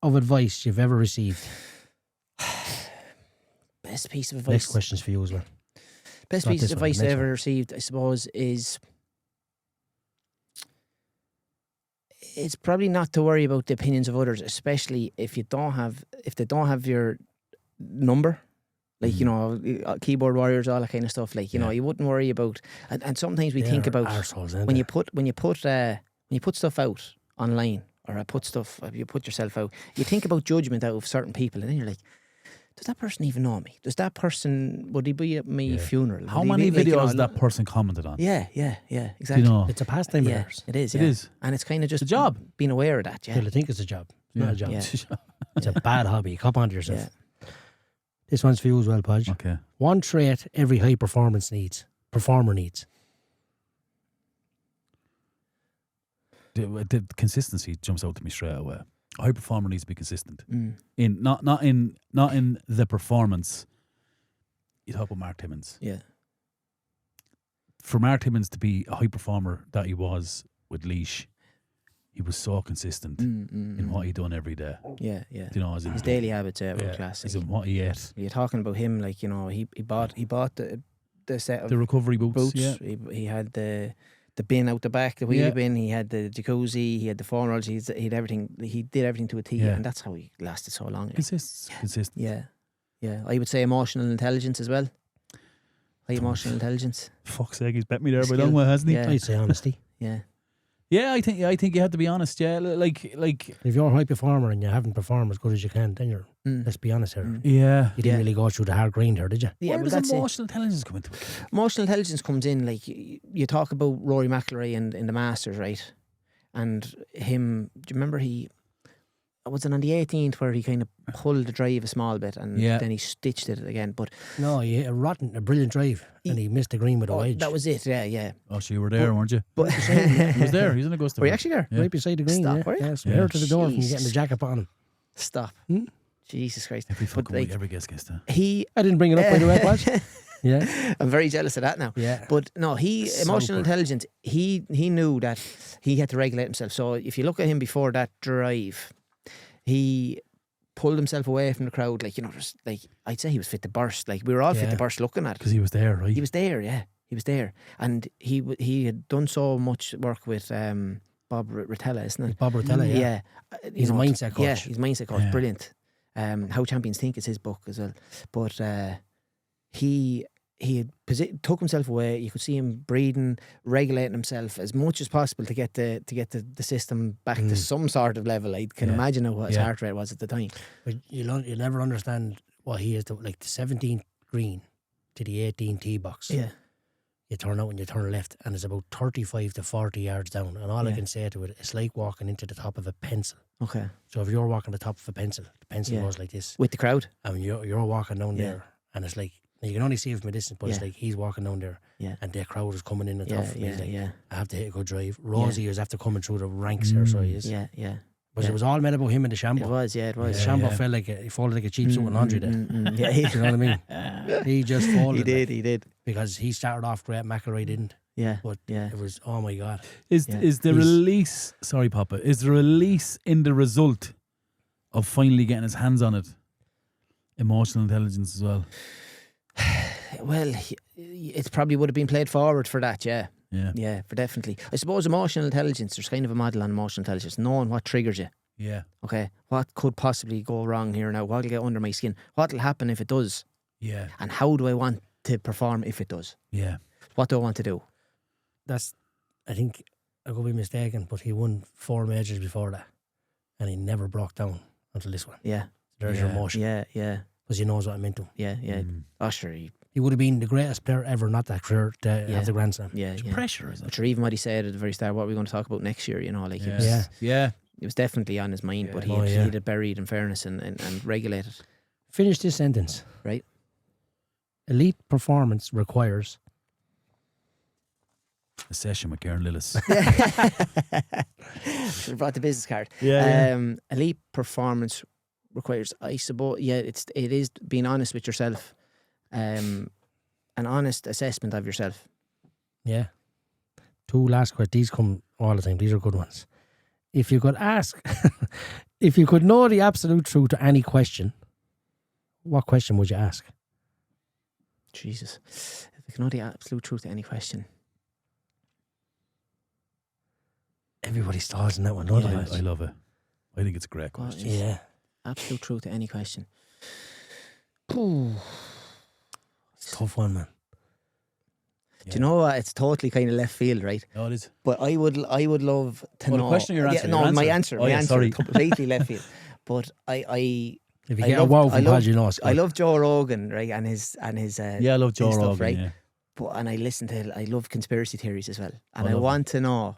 of advice you've ever received? Best piece of advice. Next question's for you as well. Best Not piece of this one, advice the I next ever one. received, I suppose, is It's probably not to worry about the opinions of others, especially if they don't have your number. Like, you know, keyboard warriors, all that kind of stuff. Like, you know, you wouldn't worry about. And sometimes we think about when you put stuff out online, or you put yourself out, you think about judgment out of certain people, and then you're like, does that person even know me? Does that person, would he be at my funeral? How many videos that person commented on? Yeah, exactly. You know, it's a pastime of theirs. It is. It is. And it's kind of just a job. Being aware of that. Yeah. Well, I think it's a job. It's not a job. Yeah. It's a bad hobby. Cop onto yourself. Yeah. This one's for you as well, Podge. Okay. One trait every high performer needs. The consistency jumps out to me straight away. A high performer needs to be consistent. In not in the performance. You talk about Mark Timmins. Yeah. For Mark Timmins to be a high performer that he was with Laois, he was so consistent in what he done every day. Yeah. You know, as in his daily habits were classic. As in what he ate. You're talking about him, like, you know, he bought the set of the recovery boots. Yeah. He had the bin out the back, the wheelie bin. He had the jacuzzi. He had the foam rolls. He had everything. He did everything to a T, and that's how he lasted so long. Consistent. Yeah. I would say emotional intelligence as well. High emotional intelligence. Fuck's sake, he's bet me there by a long way, hasn't he? Yeah. I'd say honesty. Yeah. Yeah, I think you have to be honest. Yeah, like if you're a high performer and you haven't performed as good as you can, then you're. Let's be honest here. Yeah, you didn't really go through the hard grind here, did you? Yeah, where does emotional intelligence come into it? Emotional intelligence comes in, like you talk about Rory McIlroy in the Masters, right? And him, do you remember was it on the 18th where he kind of pulled the drive a small bit and then he stitched it again? But no, he hit a brilliant drive and he missed the green with a wedge. That was it, yeah. Oh, so you were there, weren't you? But he was there. He was in Augusta. Were you actually there? Yeah. Right beside the green. Stop, were you? Yes, we're to the door from getting the jacket on him. Stop. Jesus Christ. Every fucking week, every guest there. I didn't bring it up by the way, Podge. Yeah. I'm very jealous of that now. Yeah. But no, emotional intelligence, he knew that he had to regulate himself. So if you look at him before that drive, he pulled himself away from the crowd, like, you know, just like, I'd say he was fit to burst. Like, we were all fit to burst looking at it. Because he was there, right? He was there, yeah. He was there. And he had done so much work with Bob Rotella, isn't it? Bob Rotella, yeah. He's a mindset coach. Yeah, he's a mindset coach. Yeah. Brilliant. How Champions Think is his book as well. But he took himself away. You could see him breathing, regulating himself as much as possible to get the system back to some sort of level. I can imagine what his heart rate was at the time. But you'll never understand what he is, like the 17th green to the 18th tee box. Yeah. You turn out and you turn left and it's about 35 to 40 yards down. And all I can say to it, it's like walking into the top of a pencil. Okay. So if you're walking the top of a pencil, the pencil goes like this. With the crowd? I mean, you're walking down there and it's like, you can only see it from a distance, but it's like he's walking down there and the crowd is coming in and tough. And he's like, I have to hit a good drive. Rosie is after coming through the ranks here, so he is. Yeah. But it was all made about him in the shambo. It was. The shambo felt like he folded like a cheap suit in laundry there. Yeah, you know what I mean? He just folded. He did. Because he started off great, McIlroy didn't. Yeah. But it was, oh my God. Is the release, sorry Papa, is the release in the result of finally getting his hands on it emotional intelligence as well? Well, it probably would have been played forward for that, yeah. Yeah, for definitely. I suppose emotional intelligence, there's kind of a model on emotional intelligence, knowing what triggers you. Yeah. Okay, what could possibly go wrong here now? What will get under my skin? What will happen if it does? Yeah. And how do I want to perform if it does? Yeah. What do I want to do? I think I could be mistaken, but he won 4 majors before that. And he never broke down until this one. Yeah. So there's your emotion. Yeah. Because he knows what I meant to. Yeah. Oh, sure. He would have been the greatest player ever, not that career, to have the Grand Slam. Yeah. Pressure, is it? But even what he said at the very start, what are we going to talk about next year, you know, like it was definitely on his mind, but he had it buried in fairness and regulated. Finish this sentence. Right. Elite performance requires a session with Kieran Lillis. Should have brought the business card. Elite performance requires, I suppose, it is being honest with yourself. An honest assessment of yourself. Yeah. 2 last questions. These come all the time. These are good ones. If you could if you could know the absolute truth to any question, what question would you ask? Jesus. If you could know the absolute truth to any question. If everybody stalls in that one, I, don't I love it. I think it's a great What question. is Yeah. absolute truth to any question? It's a tough one, man. Do you know what? It's totally kind of left field, right? No, it is. But I would love to Oh, the know. question or your answer? no, Your my answer. answer. Oh, My yeah, answer. sorry. Completely left field. But I If you I get love- a wow I from love- Podge, you know it's I good. love Joe Rogan, right? And his Yeah, I love Joe stuff, Rogan, right? yeah. But and I listen to. I love conspiracy theories as well, and I I love want to know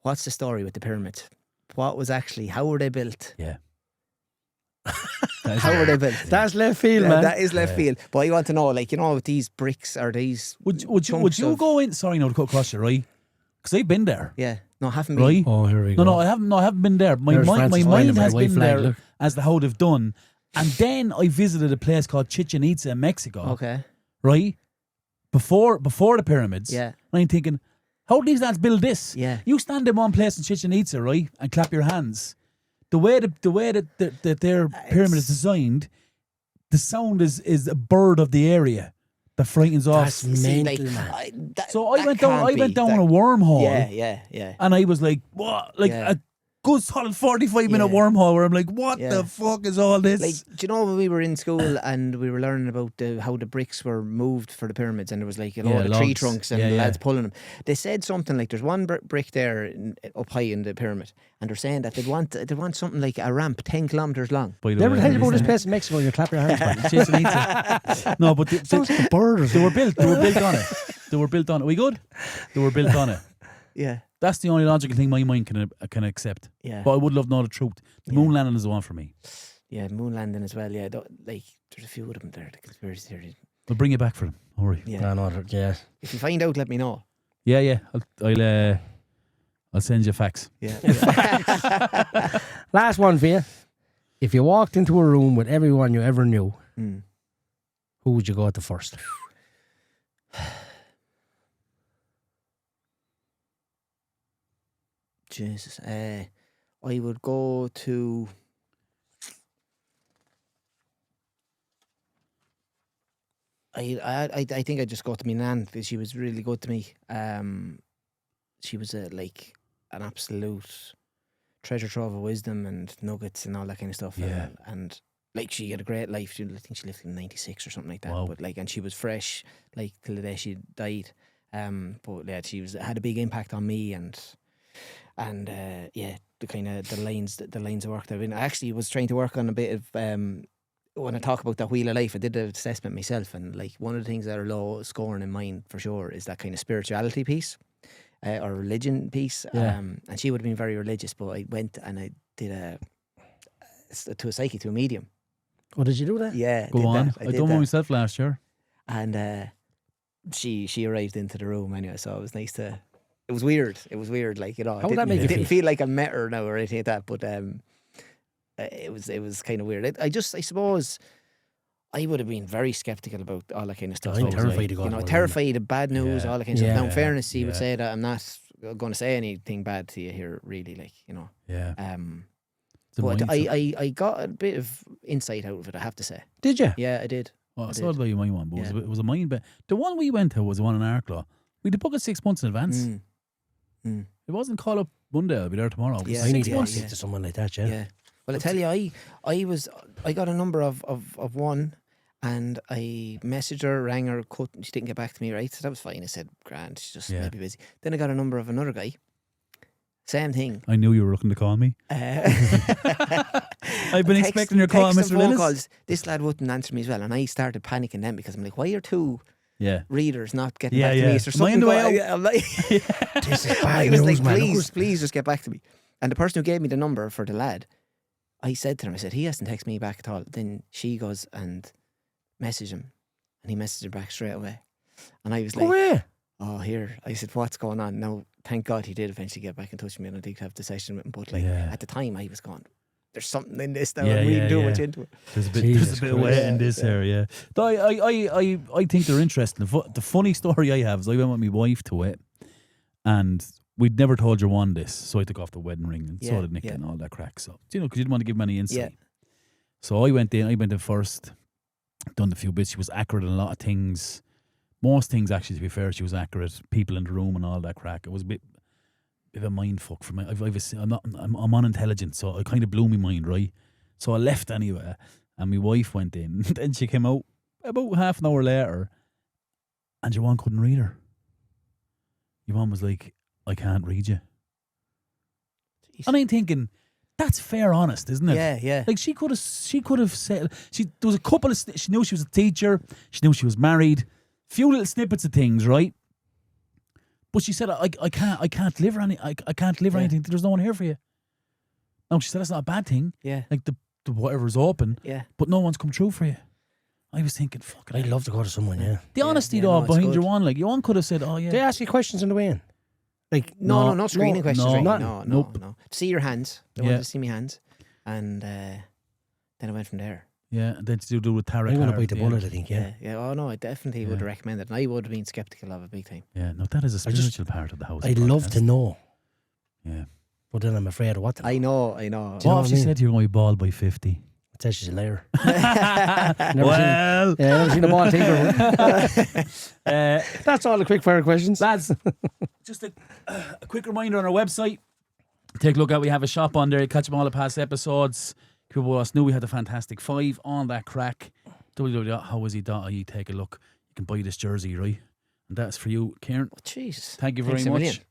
what's the story with the pyramids. What was actually? How were they built? Yeah. That is How were they built? That's left field, man. That is left Yeah. field. But I want to know, like, with these bricks or these. Would chunks you of- go in? Sorry, no, to cut across you, right? Because I've been there, Yeah, no, haven't been. right? Oh, here we No, go. no, I haven't. No, I haven't been there. My There's mind Francis Wyman with has a white been flag, there look. as the how they've done, and then I visited a place called Chichen Itza in Mexico. Okay. Right before the pyramids. Yeah. And I'm thinking, how did these lads build this? Yeah. You stand in one place in Chichen Itza, right, and clap your hands. The way that their pyramid is designed, the sound is a bird of the area that frightens off. That's See, mental, like, man. So I went down a wormhole. Yeah. And I was like, what? Like Yeah. a good solid 45-minute Yeah. wormhole where I'm like, what Yeah. the fuck is all this? Like, do you know when we were in school and we were learning about how the bricks were moved for the pyramids, and there was like the tree logs. trunks and Yeah, the yeah. lads pulling them. They said something like, "There's one brick there up high in the pyramid," and they're saying that they want something like a ramp 10 kilometers long. By the Never way, tell you about this place in Mexico. You clap your hands, man. Chichen Itza. No, but Sounds like a bird or they something. were built on it. They were built on it. Are we good? They were built on it. Yeah, That's the only logical thing my mind can accept. yeah, But I would love to know the truth. The Yeah. moon landing is the one for me. yeah. Moon landing as well. Yeah, like there's a few of them there. The conspiracy theories. We'll bring you back for them. Don't worry. Yeah. No, yeah. If you find out, let me know. Yeah. I'll send you facts. Yeah. Last one for you. If you walked into a room with everyone you ever knew, Mm. who would you go to first? Jesus. I would go to. I think I'd just go to my nan because she was really good to me. She was like an absolute treasure trove of wisdom and nuggets and all that kind of stuff. Yeah. And like she had a great life. I think she lived in 96 or something like that. Wow. But like, and she was fresh like till the day she died. But yeah, had a big impact on me and yeah, the kind of the lines of work that I've been. I actually was trying to work on a bit of when I talk about that wheel of life, I did an assessment myself, and like one of the things that are low scoring in mine for sure is that kind of spirituality piece or religion piece. Yeah. And she would have been very religious, but I went and I did a psychic, to a medium. Oh, did you do that? Yeah, Go did on. that. I did done that. one myself last year. And she arrived into the room anyway, so it was nice to. It was weird. Like, you know, How would that make it you didn't feel? feel like I met her now or anything like that, but it was kind of weird. I suppose I would have been very skeptical about all that kind of stuff. I'm I was terrified like, to go you to know, one of terrified of bad news, Yeah. all that kind of stuff. Now, in Yeah. fairness, he would Yeah. say that I'm not going to say anything bad to you here, really. Like, you know, Yeah. It's a but mindset. I got a bit of insight out of it, I have to say. Did you? Yeah, I did. Oh, I I saw did. the you might one, but Yeah. it was a mind bet. The one we went to was the one in Arklow. We had to book it 6 months in advance. Mm. It wasn't call up Monday, I'll be there tomorrow. It was Yeah, I need 6 to months. speak to someone like that, yeah. Yeah. Well, I tell you, I got a number of one, and I messaged her, rang her, she didn't get back to me, right? So that was fine. I said, grand, she's just Yeah. maybe busy. Then I got a number of another guy. Same thing. I knew you were looking to call me. I've been expecting your call, text Mr. and phone Lillis. calls. This lad wouldn't answer me as well, and I started panicking then because I'm like, why are two Yeah. readers not getting Yeah, back to yeah. me? Is there Am I in something the way going- I'm like, This is I bad was news, like, man. please just get back to me. And the person who gave me the number for the lad, I said to him, I said, he hasn't texted me back at all. Then she goes and messaged him, and he messaged her back straight away. And I was Go like, away. oh, here. I said, what's going on? Now, thank God he did eventually get back in touch with me, and I did have the session with him. But like Yeah. at the time, I was going, there's something in this that Yeah, I'm reading yeah, too yeah. much into it. There's a bit, Jesus of Christ. weight in this area. Though I think they're interesting. The funny story I have is I went with my wife to it, and we'd never told your one this, so I took off the wedding ring, and so Yeah, did Nick yeah. and all that crack. So because you didn't want to give him any insight. Yeah. So I went in first, done a few bits. She was accurate in a lot of things. Most things, actually, to be fair, she was accurate. People in the room and all that crack. It was a bit bit of a mind fuck for me. I'm unintelligent, so it kind of blew my mind, right? So I left anyway, and my wife went in. Then she came out about half an hour later, and your one couldn't read her. Your mum was like, "I can't read you." Jeez. And I'm thinking, that's fair, honest, isn't it? Yeah. Like she could have said, there was a couple of, she knew she was a teacher, she knew she was married, few little snippets of things, right? But she said, I can't deliver anything. There's no one here for you. No, she said that's not a bad thing. Yeah. Like the whatever's open. Yeah. But no one's come true for you. I was thinking, fuck it. I'd love to go to someone, yeah. The honesty yeah, though no, it's behind good. your one, like your one could have said, oh yeah. They ask you questions on the way in. Like, No, not screening questions. no, Right? nothing. No. Nope. See your hands. They Yeah. wanted to see my hands. And then I went from there. Yeah, and then to do with tarot I'm going to cards, bite the yeah. bullet, I think, yeah. Yeah. Oh, no, I definitely would Yeah. recommend it. And I would have been sceptical of it big time. Yeah, no, that is a I just- spiritual part of the house. I'd love to know, Yeah. but then I'm afraid of what to know. I know. Do you know What what if I she mean? said you're going to be bald by 50? I'd say she's a liar. Well, Never seen a ball tinker. That's all the quick fire questions. lads, just a quick reminder on our website. Take a look out. We have a shop on there. Catch up on all the past episodes. People with us knew we had the Fantastic Five on that crack. www.howwashe.ie. Take a look. You can buy this jersey, right? And that's for you, Kieran. Oh, jeez. Thank you Thanks very a much. million.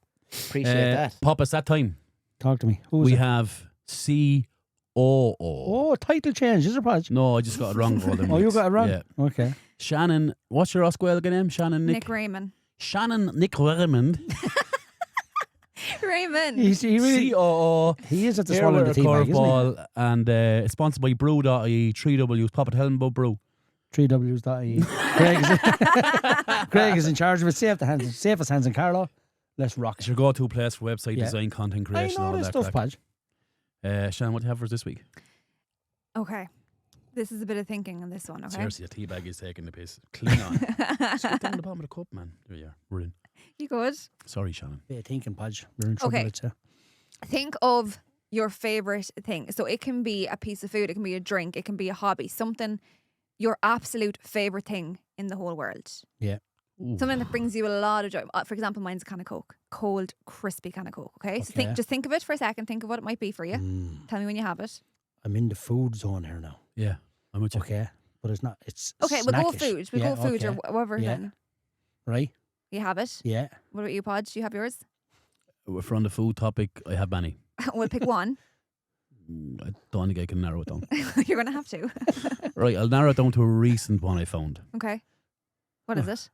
Appreciate that. Pop us that time. Talk to me. Who's We it? have COO. Oh, title change. Is it, Podge? No, I just got it wrong. For all them Oh, you weeks. got it wrong? Yeah. Okay. Shannon, what's your Osquelga name? Shannon Nick Raymond. Shannon Nick Raymond. Raymond. He really... COO. He is at the Here swallow with the a tea bag, isn't he? curveball, and it's sponsored by Brew.ie, 3Ws, Pop it Hellenbo Brew. 3Ws.ie. Craig is in charge of it. Safest hands in Carlo. Let's rock It's it. your go-to place for website Yeah. design, content I creation, know all this that stuff, crack. Podge. Shannon, what do you have for us this week? Okay. This is a bit of thinking on this one, okay? Seriously, the tea bag is taking the piss. Clean on. Just put down the bottom of the cup, man. There you are. We're in. You good? Sorry, Shannon. Bit of thinking, Podge. We're in trouble, Okay. I'd say. Think of your favourite thing. So it can be a piece of food, it can be a drink, it can be a hobby, something, your absolute favourite thing in the whole world. Ooh. Something that brings you a lot of joy. For example, mine's a can of Coke. Cold, crispy can of Coke, okay? So Okay. just think of it for a second. Think of what it might be for you. Mm, Tell me when you have it. I'm in the food zone here now. Yeah, I'm with you. Okay. But it's not... It's Okay, we'll go snackish. food. We'll Yeah, go food or okay. whatever Yeah. then. Right? You have it. Yeah. What about you, Podge? Do you have yours? If we're on the food topic, I have many. We'll pick one. I don't think I can narrow it down. You're going to have to. Right, I'll narrow it down to a recent one I found. Okay. What is it?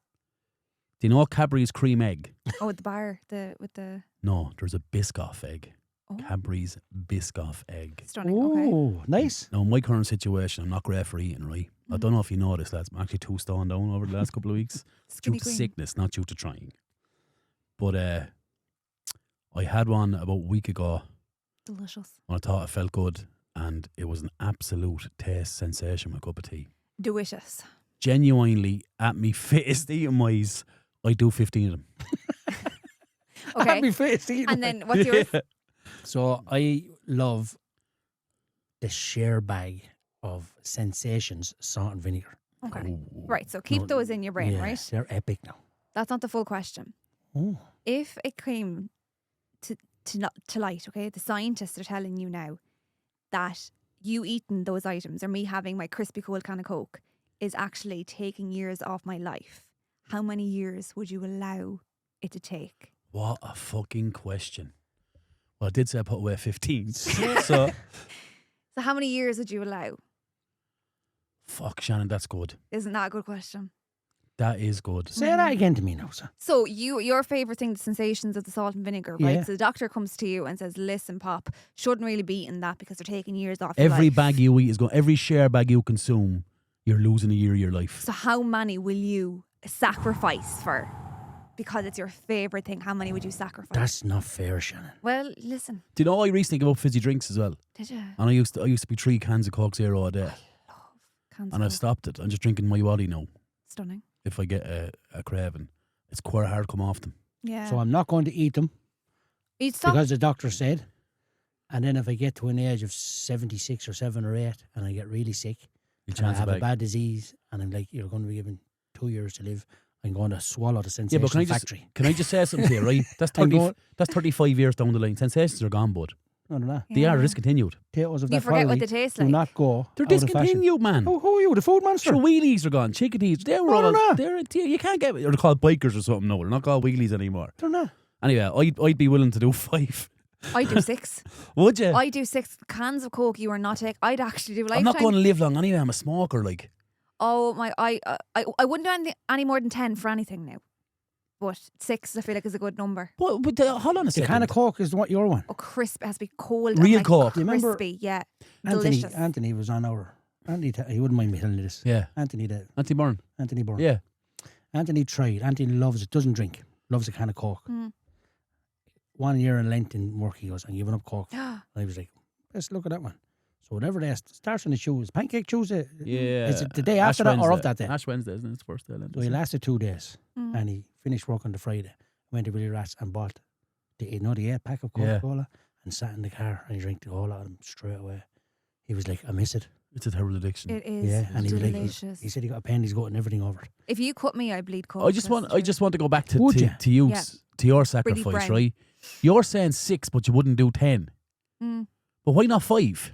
Do you know Cadbury's cream egg? Oh, with the bar, with the No, there's a Biscoff egg. oh, Cadbury's Biscoff egg. stunning. Okay. Oh, nice. Now, in my current situation, I'm not great for eating, right? I don't know if you know this, lads. I'm actually 2 stone down over the last couple of weeks. Due Skinny to queen. sickness, not due to trying. But I had one about a week ago Delicious. when I thought it felt good, and it was an absolute taste sensation, my cup of tea. Delicious. Genuinely, at me fittest eating wise, I do 15 of them. Okay. Happy face. And then what's yours? So I love the share bag of sensations, salt and vinegar. Okay. Ooh. Right. So keep No, those in your brain, Yeah, right? They're epic now. That's not the full question. Oh. If it came to light, okay, the scientists are telling you now that you eating those items or me having my crispy cold can of Coke is actually taking years off my life. How many years would you allow it to take? What a fucking question. Well, I did say I put away 15. so, So how many years would you allow? fuck, Shannon, that's good. Isn't that a good question? That is good. Say that again to me now, sir. So your favourite thing, the sensations of the salt and vinegar, right? Yeah. So the doctor comes to you and says, listen, Pop, shouldn't really be eating that because they're taking years off your Every life. bag you eat is going, every share bag you consume, you're losing a year of your life. So how many will you sacrifice for? Because it's your favourite thing. How many would you sacrifice? That's not fair, Shannon. Well, listen. Do you know I recently gave up fizzy drinks as well? Did you? And I used to be 3 cans of Coke Zero a day. Cans And of I've Coke. stopped it. I'm just drinking my body now. Stunning. If I get a craving, it's quite hard to come off them. Yeah. So I'm not going to eat them You'd stop. because the doctor said. And then if I get to an age of 76 or 7 or 8 and I get really sick You'll and I chance have it a back. bad disease and I'm like, you're going to be given 2 years to live, I'm going to swallow the Yeah, sensation but factory. can I just say something to you, right? That's I'm 30, going- that's 35 years down the line. Sensations are gone, bud. No, they're not. They are discontinued. Potatoes of You that forget what quality they taste do like. not go They're out of fashion. discontinued, man. Who are you? The food monster? Sure, wheelies are gone. Chickadees, they were No, all. they're not. You can't get. They're called bikers or something. No, they're not called wheelies anymore. They're not. Anyway, I'd be willing to do 5. I do 6. Would you? I do 6 cans of Coke. You are not take. I'd actually do lifetime. I'm not going to live long anyway. I'm a smoker. Like, Oh my! I wouldn't do any more than 10 for anything now. But 6, I feel like, is a good number. but hold on a The second. can of Coke is what your one. Oh, crisp. It has to be cold. Real and like Coke. You remember crispy. Yeah, Anthony, delicious. Anthony was on our. He wouldn't mind me telling you this. Yeah. Anthony Byrne. Yeah. Anthony tried. Anthony loves it. Doesn't drink. Loves a can of Coke. Mm. 1 year in Lent in work, he goes, I'm giving up Coke. And I was like, let's look at that one. So whatever day starts on the Tuesday, Pancake Tuesday. Yeah. Is it the day after that or of that day? Ash Wednesday, isn't it? It's first day. Lent, So he isn't it? lasted 2 days, Mm. and he finished work on the Friday. Went to Willie Rats and bought the 8 pack of Coca-Cola and sat in the car and he drank the whole lot of them straight away. He was like, I miss it. It's a terrible addiction. It is. Yeah, and he was like, delicious. he said he got a pen, he's got everything over it. If you cut me, I bleed Coke. I just want to go back to Would you? to you Yeah. to your Really sacrifice, brown. right? You're saying 6, but you wouldn't do 10. Mm. But why not 5?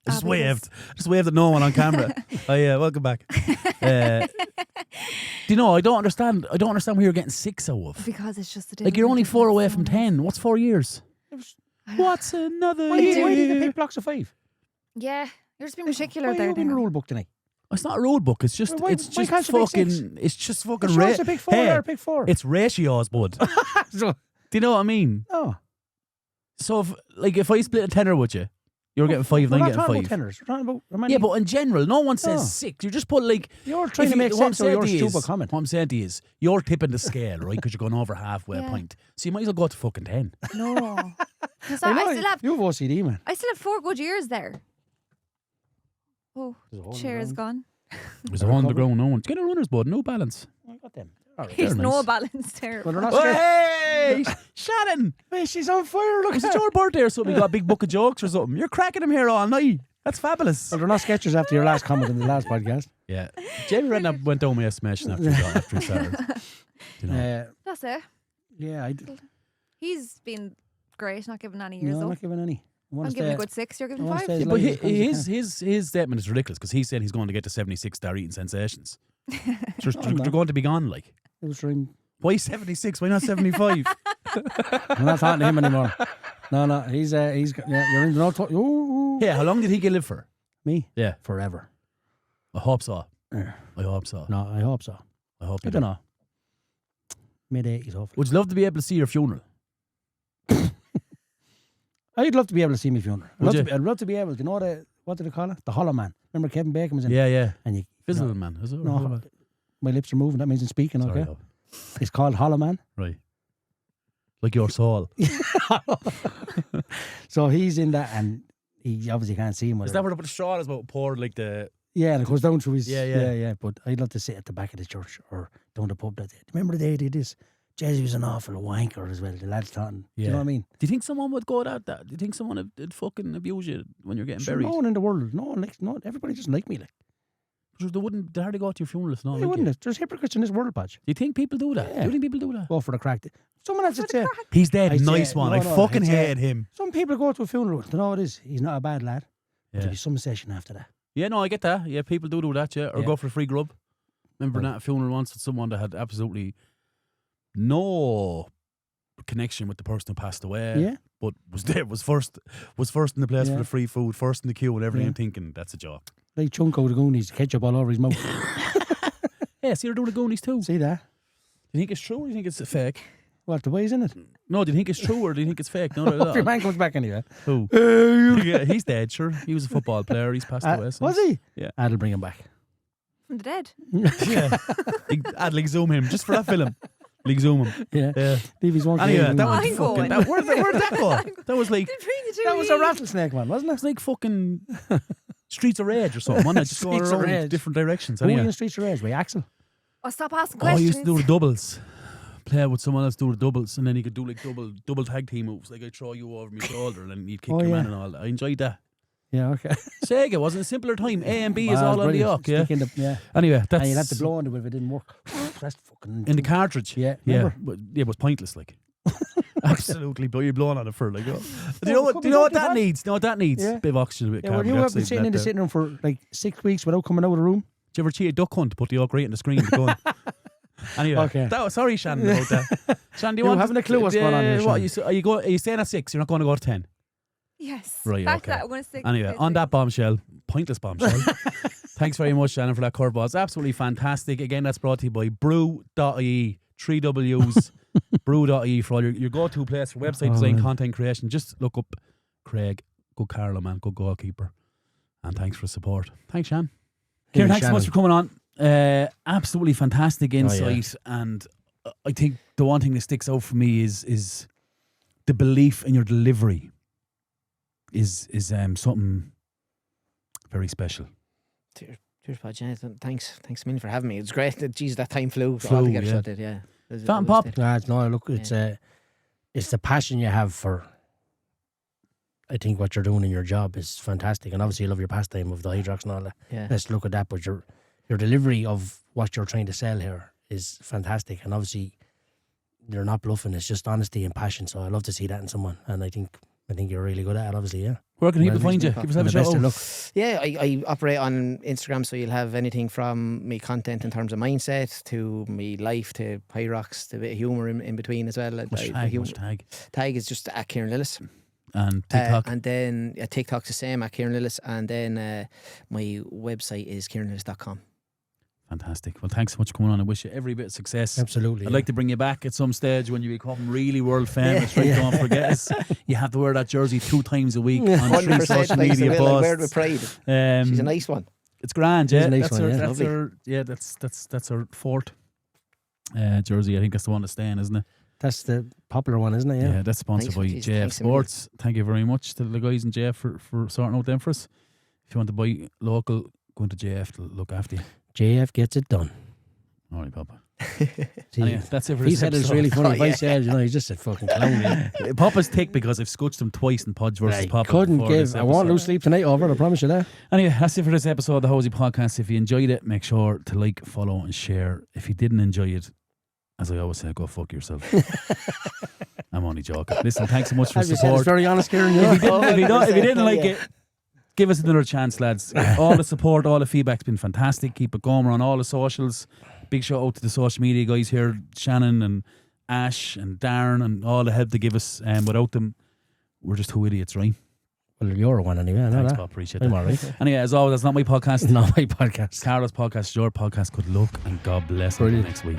I just because- waved at no one on camera. Oh yeah, welcome back. Do you know? I don't understand where you're getting 6 out of. Because it's just a Like you're only different 4 away from performance. 10. What's 4 years? What's another Why did you year? pick blocks of 5? Yeah, you're just being particular Why are there. you in the now. rule book tonight? It's not a rule book. It's just Why- it's why just can't you pick 6? fucking it's just fucking Sure, it's a pick 4 hey, or a pick 4. it's ratios, bud. Do So, you know what I mean? no. So if I split a tenner with you, you're getting 5 and We're I'm not getting talking 5. about tenors. We're talking about how many. Yeah, but in general, no one says Oh. 6. You just put like You're trying if to make what I'm sense of your saying to you stupid is- comment. What I'm saying to you is, you're tipping the scale, right? Because you're going over halfway Yeah. a point. So you might as well go to fucking 10. No, because I know, I still have. you've OCD, man. I still have 4 good years there. Oh, There's a hole in the chair is ground. gone. There's a hole in the ground, no one. Get a runner's bud, no balance. I got them. All right. There's they're no nice. balance there. Well, they're not Oh, scared. hey! Shannon! Hey, she's on fire. Look Was at it her. your birthday or something? You got a big book of jokes or something? You're cracking them here all night. That's fabulous. Well, they're not sketches after your last comment in the last podcast. Yeah. Jamie Redknapp went down my estimation after he started. You know. That's it. Yeah, He's been great, not giving any years no, I'm up. not giving any. I want I'm to giving a stay. good 6. You're giving I wanna 5. stay- Yeah, as but long as you can. his statement is ridiculous because he's saying he's going to get to 76 star eating sensations. They're no. going to be gone like. It was trying. Why 76? Why not 75? I'm not talking to him anymore. No, he's yeah, you're in the no talk. Ooh, Yeah, how long did he get live for? me Yeah. forever. I hope so. Yeah. I hope so. No, I hope so. I hope I you don't know. Mid-80s, hopefully. Would you love to be able to see your funeral? I'd love to be able to see me funeral. Would you? I'd love to be able to, you know what do they call it? The Hollow Man. Remember Kevin Bacon was in it? Yeah. And you, Visible no, man. Is it? no, my lips are moving. That means I'm speaking, Sorry, okay? love. It's called Hollow Man. Right. Like your soul. So he's in that and he obviously can't see him. Is that where the straw is about poured like the... Yeah, and it goes down through his... Yeah. Yeah. But I'd love to sit at the back of the church or down the pub that day. Remember the day they did this? Jez was an awful wanker as well. The lads talking. Do you know what I mean? Do you think someone would go at that? Do you think someone would fucking abuse you when you're getting Sure, buried? no one in the world. Everybody doesn't like me. Like, Sure, they hardly go to your funeral. It's not they like wouldn't. you. Have. There's hypocrites in this world, Podge. Do you think people do that? Yeah. Do you think people do that? Go for the crack. Someone has to say... He's dead. I'd Nice say- one. no, I no, fucking I'd say- hate him. Some people go to a funeral. You know what it is? He's not a bad lad. But Yeah. there'll be some session after that. Yeah, no, I get that. Yeah, people do that, yeah. Or Yeah. go for a free grub. Remember Right. that funeral once with someone that had absolutely no connection with the person who passed away. Yeah. But was first in the place Yeah. for the free food, first in the queue and everything. Yeah. I'm thinking, that's a joke. Like Chunk out of the Goonies, ketchup all over his mouth. Yeah, see, you're doing the Goonies too. Do See that? you think it's true or do you think it's fake? What, the way he's in it? No, do you think it's true or do you think it's fake? No, Hope your man comes back anyway. Who? Yeah, he's dead, sure. He was a football player. He's passed away since. Was he? Yeah. I'll bring him back. From the dead. Yeah. I'd like zoom him just for that film. Like zoom him. Yeah. Yeah. Leave his one. Anyway, that I'm was going. fucking... Where'd that go? That was like... That was a rattlesnake one, wasn't It's it? like fucking Streets of Rage or something, wasn't it? Just going Streets of around Rage. different directions. Who were you Anyway. in Streets of Rage? Were you Axel? Oh, stop asking Oh, I questions. used to do the doubles. Play with someone else, do the doubles, and then you could do like double tag team moves. Like I'd throw you over my shoulder and then you'd kick Oh, your yeah. man and all that. I enjoyed that. Yeah, okay. Sega wasn't a simpler time. A and B is Ah, all on the brilliant. up, yeah. Stick in the- yeah. Anyway, that's... And you'd have to blow on it if it didn't work. pressed fucking In the cartridge. Yeah, Yeah. remember? But it was pointless, like. Absolutely, but you're blowing on it for like. Oh. Do you know could what? be Do you know what that that bad. needs? You know what that needs? Yeah. Bit of oxygen, a bit of Yeah, when carbon you have been dioxide sitting in the that sitting room for like 6 weeks without coming out of the room. Do you ever cheat a duck hunt? Put the oak right in the screen and go on. Anyway, Okay. sorry, Shannon, about that. Shannon, do you You want haven't a clue what's going on here, What, Shannon. are you staying at 6? You're not going to go to 10? Yes. Right, Back okay. that. I'm going to stick. Anyway, on that bombshell, pointless bombshell. Thanks very much, Shannon, for that curveball. It's absolutely fantastic. Again, that's brought to you by brew.ie, 3 W's, brew.ie for all your go-to place for website design, man. content creation. Just look up Craig, good Carlo, man, good goalkeeper. And thanks for the support. Thanks, Shan. Kieran, thanks so much for coming on. Absolutely fantastic insight. And I think the one thing that sticks out for me is the belief in your delivery is something very special. Cheers, Podge. Yeah, thanks a million for having me. It was great. Jeez, that time flew Flew, altogether. yeah. So it did, yeah. Fat and Pop. Look, it's the passion you have for. I think what you're doing in your job is fantastic, and obviously you love your pastime of the Hydrox and all that. Yeah. Let's look at that, but your delivery of what you're trying to sell here is fantastic, and obviously you're not bluffing. It's just honesty and passion. So I love to see that in someone, and I think you're really good at it. Obviously, yeah. Where can people Well, find you? Pop. Give us a Best shout. of luck. Yeah, I operate on Instagram, so you'll have anything from me content in terms of mindset to me life to Pyrox to a bit of humour in between as well. Much tag. Tag is just at Kieran Lillis. And TikTok. And then TikTok's the same at Kieran Lillis. And then my website is kieranlillis.com. Fantastic. Well, thanks so much for coming on. I wish you every bit of success. Absolutely. I'd like to bring you back at some stage when you become really world famous. Right? Don't forget us. You have to wear that jersey 2 times a week on 3 100%. social Thanks, media I will. I wear it with posts. pride. She's a nice one. It's grand, She's yeah. a nice That's one, her, yeah. that's Lovely. her, yeah. That's her 4th jersey. I think that's the one to stay in, isn't it? That's the popular one, isn't it? Yeah, Yeah. that's sponsored Nice by one, geez, JF thanks a million. Sports. Thank you very much to the guys in JF for sorting out them for us. If you want to buy local, go into JF to look after you. JF gets it done. All right, Papa. See, Anyway, that's it for he this said it was episode. really funny. Oh, If I yeah. said, he's just a fucking clown. Yeah. Papa's tick because I've scotched him twice in Podge versus I Papa. couldn't before this give. I won't episode. lose sleep tonight over it, I promise you that. Anyway, that's it for this episode of the Hosey Podcast. If you enjoyed it, make sure to like, follow, and share. If you didn't enjoy it, as I always say, go fuck yourself. I'm only joking. Listen, thanks so much for As you said, it's support. very honest, Kieran. If you Yeah. didn't like it, give us another chance, lads. All the support, all the feedback's been fantastic. Keep it going. We're on all the socials. Big shout out to the social media guys here, Shannon and Ash and Darren, and all the help they give us. Without them, we're just 2 idiots, right? Well, you're one anyway. I know Thanks, that. Bob. Appreciate I'm that. all right. Anyway, as always, that's not my podcast. It's not my podcast. It's Carlo's podcast. It's your podcast. Good luck and God bless. Until Brilliant. next week.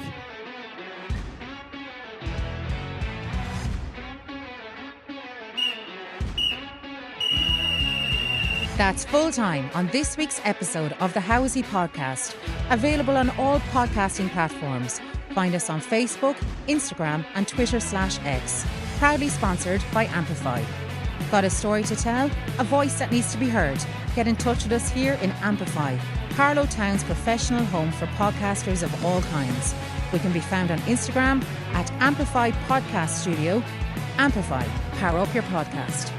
That's full time on this week's episode of the Hosey Podcast. Available on all podcasting platforms. Find us on Facebook, Instagram, and Twitter/X. Proudly sponsored by Amplify. Got a story to tell? A voice that needs to be heard? Get in touch with us here in Amplify, Carlow Town's professional home for podcasters of all kinds. We can be found on Instagram at Amplify Podcast Studio. Amplify, power up your podcast.